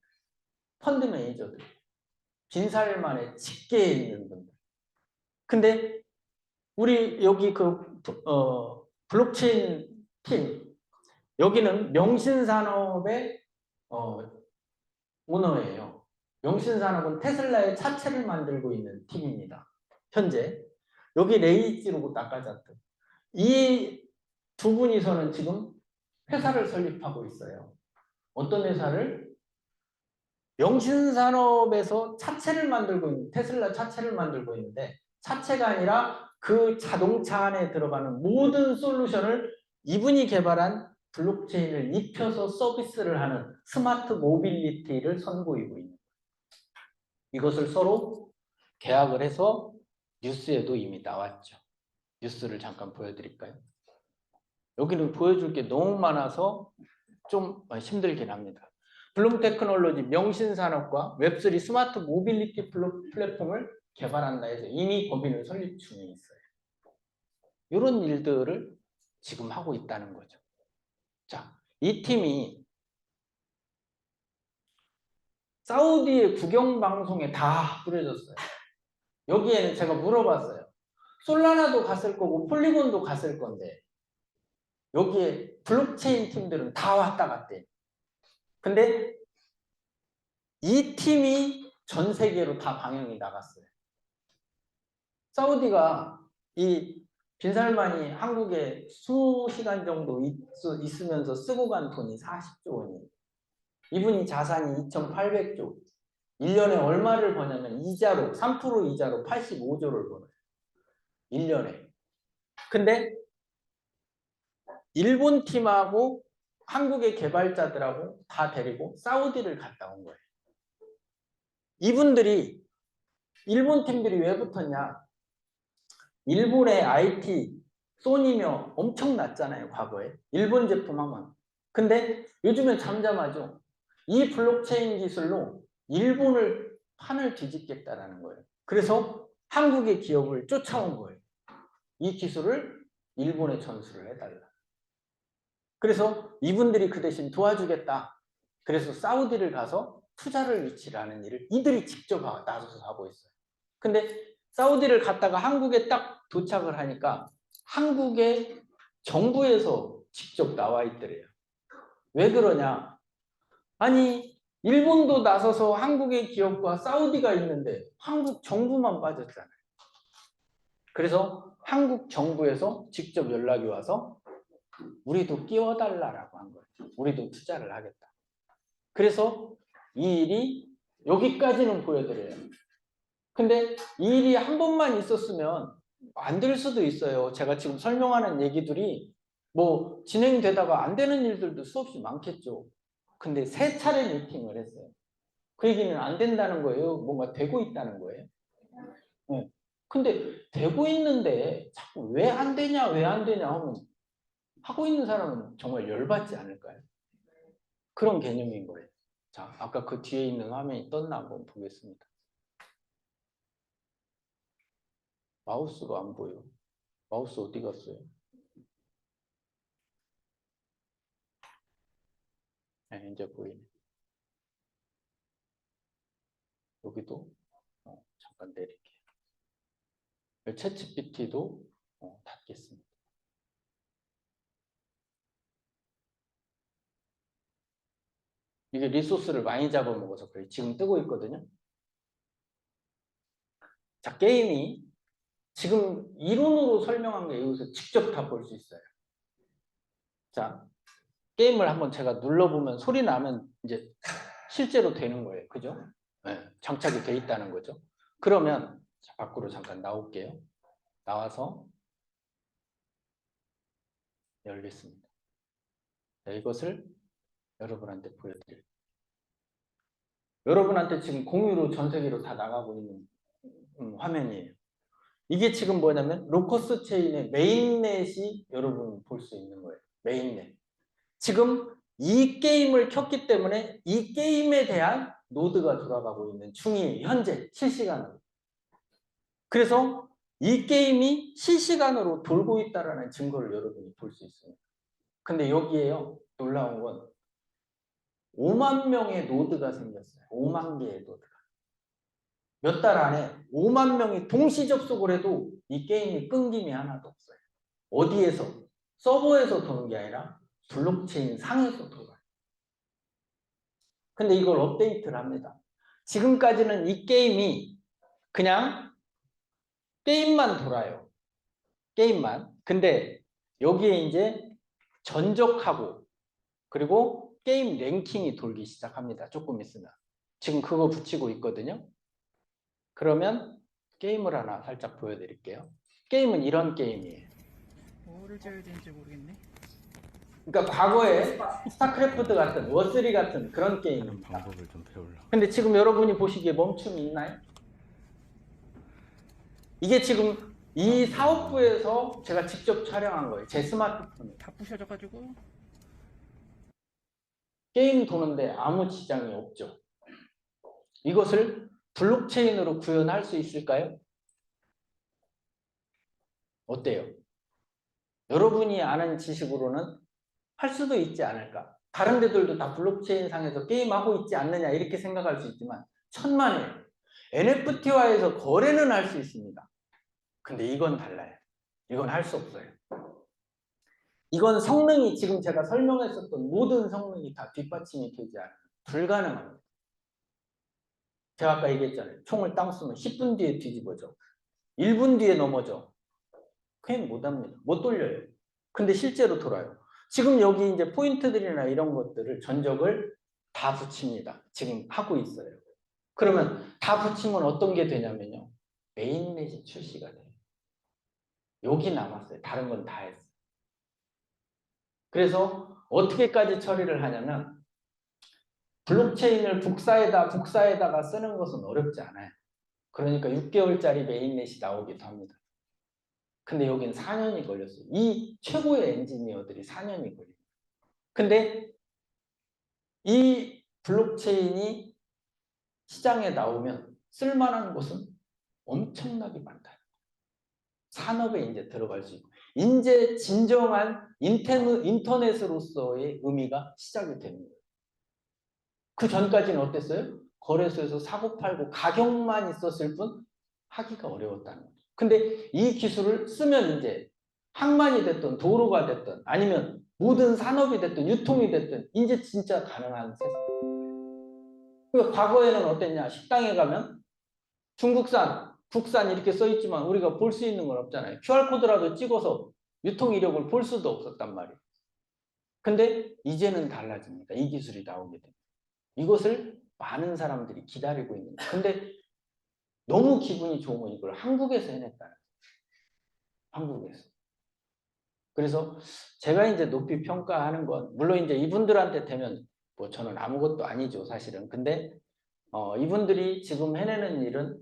A: 펀드 매니저들, 빈살만의 직계에 있는 분들. 근데 우리 여기 블록체인 팀, 여기는 명신산업의 오너예요. 명신산업은 테슬라의 차체를 만들고 있는 팀입니다. 현재 여기 레이지로고 나까자트. 이 두 분이서는 지금 회사를 설립하고 있어요. 어떤 회사를? 명신산업에서 차체를 만들고 있는, 테슬라 차체를 만들고 있는데, 차체가 아니라 그 자동차 안에 들어가는 모든 솔루션을 이분이 개발한 블록체인을 입혀서 서비스를 하는 스마트 모빌리티를 선보이고 있는 거예요. 이것을 서로 계약을 해서 뉴스에도 이미 나왔죠. 뉴스를 잠깐 보여드릴까요? 여기는 보여줄 게 너무 많아서 좀 힘들긴 합니다. 블룸 테크놀로지 명신산업과 웹3 스마트 모빌리티 플랫폼을 개발한다 해서 이미 법인을 설립 중에 있어요. 이런 일들을 지금 하고 있다는 거죠. 자, 이 팀이 사우디의 국영방송에 다 뿌려졌어요. 여기에는 제가 물어봤어요. 솔라나도 갔을 거고 폴리곤도 갔을 건데 여기에 블록체인 팀들은 다 왔다 갔대. 근데 이 팀이 전 세계로 다 방영이 나갔어요. 사우디가 이 빈살만이 한국에 20시간 정도 있으면서 쓰고 간 돈이 40조 원이에요. 이분이 자산이 2,800조. 1년에 얼마를 버냐면 이자로 3% 이자로 85조를 벌어요. 1년에. 근데 일본 팀하고 한국의 개발자들하고 다 데리고 사우디를 갔다 온 거예요. 이분들이 일본 팀들이 왜 붙었냐? 일본의 IT, 소니며 엄청났잖아요, 과거에. 일본 제품 하면. 근데 요즘엔 잠잠하죠. 이 블록체인 기술로 일본을 판을 뒤집겠다라는 거예요. 그래서 한국의 기업을 쫓아온 거예요. 이 기술을 일본에 전수를 해달라. 그래서 이분들이 그 대신 도와주겠다. 그래서 사우디를 가서 투자를 유치하는 일을 이들이 직접 나서서 하고 있어요. 근데 사우디를 갔다가 한국에 딱 도착을 하니까 한국의 정부에서 직접 나와 있더래요. 왜 그러냐? 아니 일본도 나서서 한국의 기업과 사우디가 있는데 한국 정부만 빠졌잖아요. 그래서 한국 정부에서 직접 연락이 와서 우리도 끼워달라고 한 거예요. 우리도 투자를 하겠다. 그래서 이 일이 여기까지는 보여드려요. 근데 이 일이 한 번만 있었으면 안 될 수도 있어요. 제가 지금 설명하는 얘기들이 뭐 진행되다가 안 되는 일들도 수없이 많겠죠. 근데 3차례 미팅을 했어요. 그 얘기는 안 된다는 거예요. 뭔가 되고 있다는 거예요. 네. 근데 되고 있는데 자꾸 왜 안 되냐 왜 안 되냐 하면 하고 있는 사람은 정말 열받지 않을까요? 그런 개념인 거예요. 자, 아까 그 뒤에 있는 화면이 떴나 한번 보겠습니다. 마우스가 안 보여. 마우스 어디 갔어요? 네, 이제 보이네. 여기도 잠깐 내릴게요. 챗GPT도 닫겠습니다. 이게 리소스를 많이 잡아먹어서 그래요. 지금 뜨고 있거든요. 자, 게임이 지금 이론으로 설명한 게 여기서 직접 다 볼 수 있어요. 자, 게임을 한번 제가 눌러보면 소리 나면 이제 실제로 되는 거예요. 그죠? 네, 장착이 돼 있다는 거죠. 그러면 자, 밖으로 잠깐 나올게요. 나와서 열겠습니다. 자, 이것을 여러분한테 보여드릴게요. 여러분한테 지금 공유로 전 세계로 다 나가고 있는 화면이에요. 이게 지금 뭐냐면 로커스 체인의 메인넷이 여러분 볼 수 있는 거예요. 메인넷. 지금 이 게임을 켰기 때문에 이 게임에 대한 노드가 돌아가고 있는 중이에요. 현재 실시간으로. 그래서 이 게임이 실시간으로 돌고 있다는 증거를 여러분이 볼 수 있습니다. 근데 여기에요. 놀라운 건 5만 명의 노드가 생겼어요. 5만 개의 노드가. 몇 달 안에 5만 명이 동시 접속을 해도 이 게임이 끊김이 하나도 없어요. 어디에서? 서버에서 도는 게 아니라 블록체인 상에서 돌아요. 근데 이걸 업데이트를 합니다. 지금까지는 이 게임이 그냥 게임만 돌아요. 게임만. 근데 여기에 이제 전적하고 그리고 게임 랭킹이 돌기 시작합니다. 조금 있으면. 지금 그거 붙이고 있거든요. 그러면 게임을 하나 살짝 보여드릴게요. 게임은 이런 게임이에요.
M: 뭐를 지어야 되는지 모르겠네.
A: 그러니까 과거에 스타크래프트 같은 워3 같은 그런 게임입니다.
N: 방법을 좀 배우려고.
A: 근데 지금 여러분이 보시기에 멈춤이 있나요? 이게 지금 이 사업부에서 제가 직접 촬영한 거예요. 제 스마트폰에.
M: 다 부셔져가지고.
A: 게임 도는데 아무 지장이 없죠. 이것을 블록체인으로 구현할 수 있을까요? 어때요? 여러분이 아는 지식으로는 할 수도 있지 않을까? 다른 데들도 다 블록체인 상에서 게임하고 있지 않느냐 이렇게 생각할 수 있지만 천만에요. NFT화해서 거래는 할 수 있습니다. 근데 이건 달라요. 이건 할 수 없어요. 이건 성능이 지금 제가 설명했었던 모든 성능이 다 뒷받침이 되지 않아요. 불가능합니다. 제가 아까 얘기했잖아요. 총을 땅 쏘면 10분 뒤에 뒤집어져. 1분 뒤에 넘어져. 그냥 못합니다. 못 돌려요. 근데 실제로 돌아요. 지금 여기 이제 포인트들이나 이런 것들을 전적을 다 붙입니다. 지금 하고 있어요. 그러면 다 붙이면 어떤 게 되냐면요. 메인넷이 출시가 돼요. 여기 남았어요. 다른 건 다 했어요. 그래서 어떻게까지 처리를 하냐면 블록체인을 북사에다가 쓰는 것은 어렵지 않아요. 그러니까 6개월짜리 메인넷이 나오기도 합니다. 근데 여긴 4년이 걸렸어요. 이 최고의 엔지니어들이 4년이 걸립니다. 근데 이 블록체인이 시장에 나오면 쓸만한 곳은 엄청나게 많다. 산업에 이제 들어갈 수 있고 이제 진정한 인터넷으로서의 의미가 시작이 됩니다. 그 전까지는 어땠어요? 거래소에서 사고팔고 가격만 있었을 뿐 하기가 어려웠다는 거죠. 근데 이 기술을 쓰면 이제 항만이 됐든 도로가 됐든 아니면 모든 산업이 됐든 유통이 됐든 이제 진짜 가능한 세상. 그러니까 과거에는 어땠냐? 식당에 가면 중국산, 국산 이렇게 써 있지만 우리가 볼 수 있는 건 없잖아요. QR코드라도 찍어서 유통 이력을 볼 수도 없었단 말이에요. 근데 이제는 달라집니다. 이 기술이 나오게 됩니다. 이것을 많은 사람들이 기다리고 있는 거예요. 근데 너무 기분이 좋은 건 이걸 한국에서 해냈다는 거예요. 한국에서. 그래서 제가 이제 높이 평가하는 건 물론 이제 이분들한테 되면 뭐 저는 아무것도 아니죠, 사실은. 근데 이분들이 지금 해내는 일은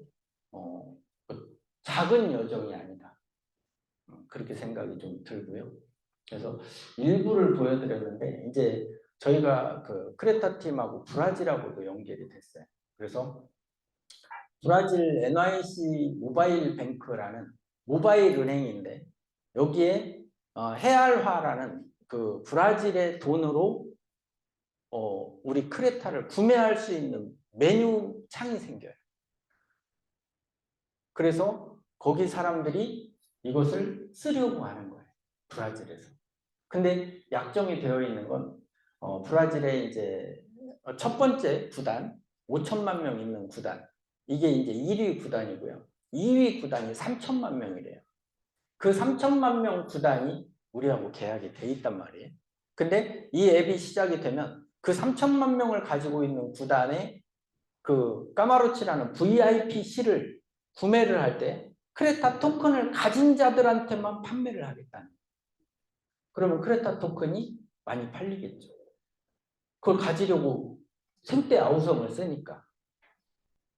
A: 작은 여정이 아니다. 그렇게 생각이 좀 들고요. 그래서 일부를 보여드렸는데 이제 저희가 그 크레타 팀하고 브라질하고도 연결이 됐어요. 그래서 브라질 NYC 모바일 뱅크라는 모바일 은행인데 여기에 헤알화라는 그 브라질의 돈으로 우리 크레타를 구매할 수 있는 메뉴 창이 생겨요. 그래서 거기 사람들이 이것을 쓰려고 하는 거예요. 브라질에서. 근데 약정이 되어 있는 건 브라질의 이제 첫 번째 구단 5천만 명 있는 구단 이게 이제 1위 구단이고요. 2위 구단이 3천만 명이래요. 그 3천만 명 구단이 우리하고 계약이 돼 있단 말이에요. 근데 이 앱이 시작이 되면 그 3천만 명을 가지고 있는 구단의 그 까마로치라는 VIPC를 구매를 할 때 크레타 토큰을 가진 자들한테만 판매를 하겠다는 거예요. 그러면 크레타 토큰이 많이 팔리겠죠. 그걸 가지려고 생떼 아우성을 쓰니까.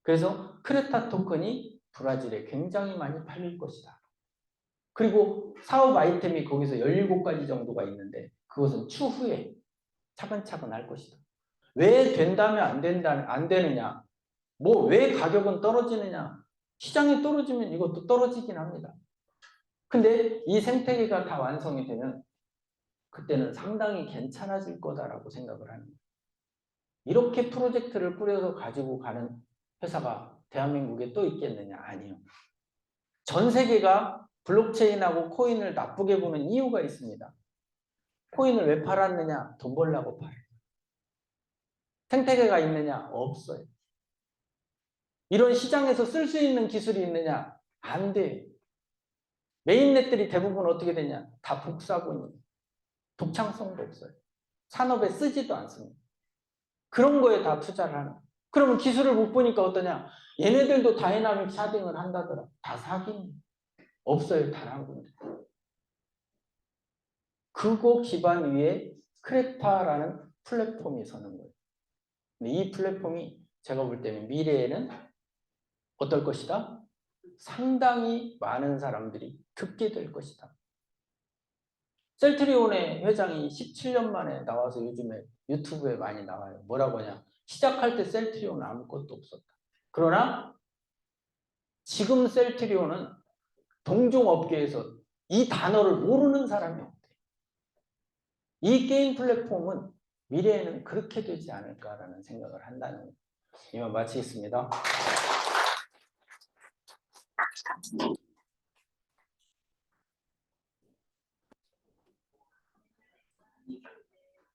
A: 그래서 크레타 토큰이 브라질에 굉장히 많이 팔릴 것이다. 그리고 사업 아이템이 거기서 17가지 정도가 있는데 그것은 추후에 차근차근 할 것이다. 왜 된다면 안 되느냐? 뭐 왜 가격은 떨어지느냐? 시장이 떨어지면 이것도 떨어지긴 합니다. 근데 이 생태계가 다 완성이 되면 그때는 상당히 괜찮아질 거다라고 생각을 하는 거예요. 이렇게 프로젝트를 꾸려서 가지고 가는 회사가 대한민국에 또 있겠느냐? 아니요. 전 세계가 블록체인하고 코인을 나쁘게 보는 이유가 있습니다. 코인을 왜 팔았느냐? 돈 벌려고 팔아요. 생태계가 있느냐? 없어요. 이런 시장에서 쓸 수 있는 기술이 있느냐? 안 돼요. 메인넷들이 대부분 어떻게 되냐? 다 복사본이 독창성도 없어요. 산업에 쓰지도 않습니다. 그런 거에 다 투자를 하는 거예요. 그러면 기술을 못 보니까 어떠냐? 얘네들도 다이나믹 샤딩을 한다더라. 다 사기입니다. 없어요. 단 한 군데. 그거 기반 위에 크레타라는 플랫폼이 서는 거예요. 근데 이 플랫폼이 제가 볼 때는 미래에는 어떨 것이다? 상당히 많은 사람들이 듣게 될 것이다. 셀트리온의 회장이 17년 만에 나와서 요즘에 유튜브에 많이 나와요. 뭐라고 하냐? 시작할 때 셀트리온은 아무것도 없었다. 그러나 지금 셀트리온은 동종업계에서 이 단어를 모르는 사람이 없대. 이 게임 플랫폼은 미래에는 그렇게 되지 않을까라는 생각을 한다는 거예요. 이만 마치겠습니다.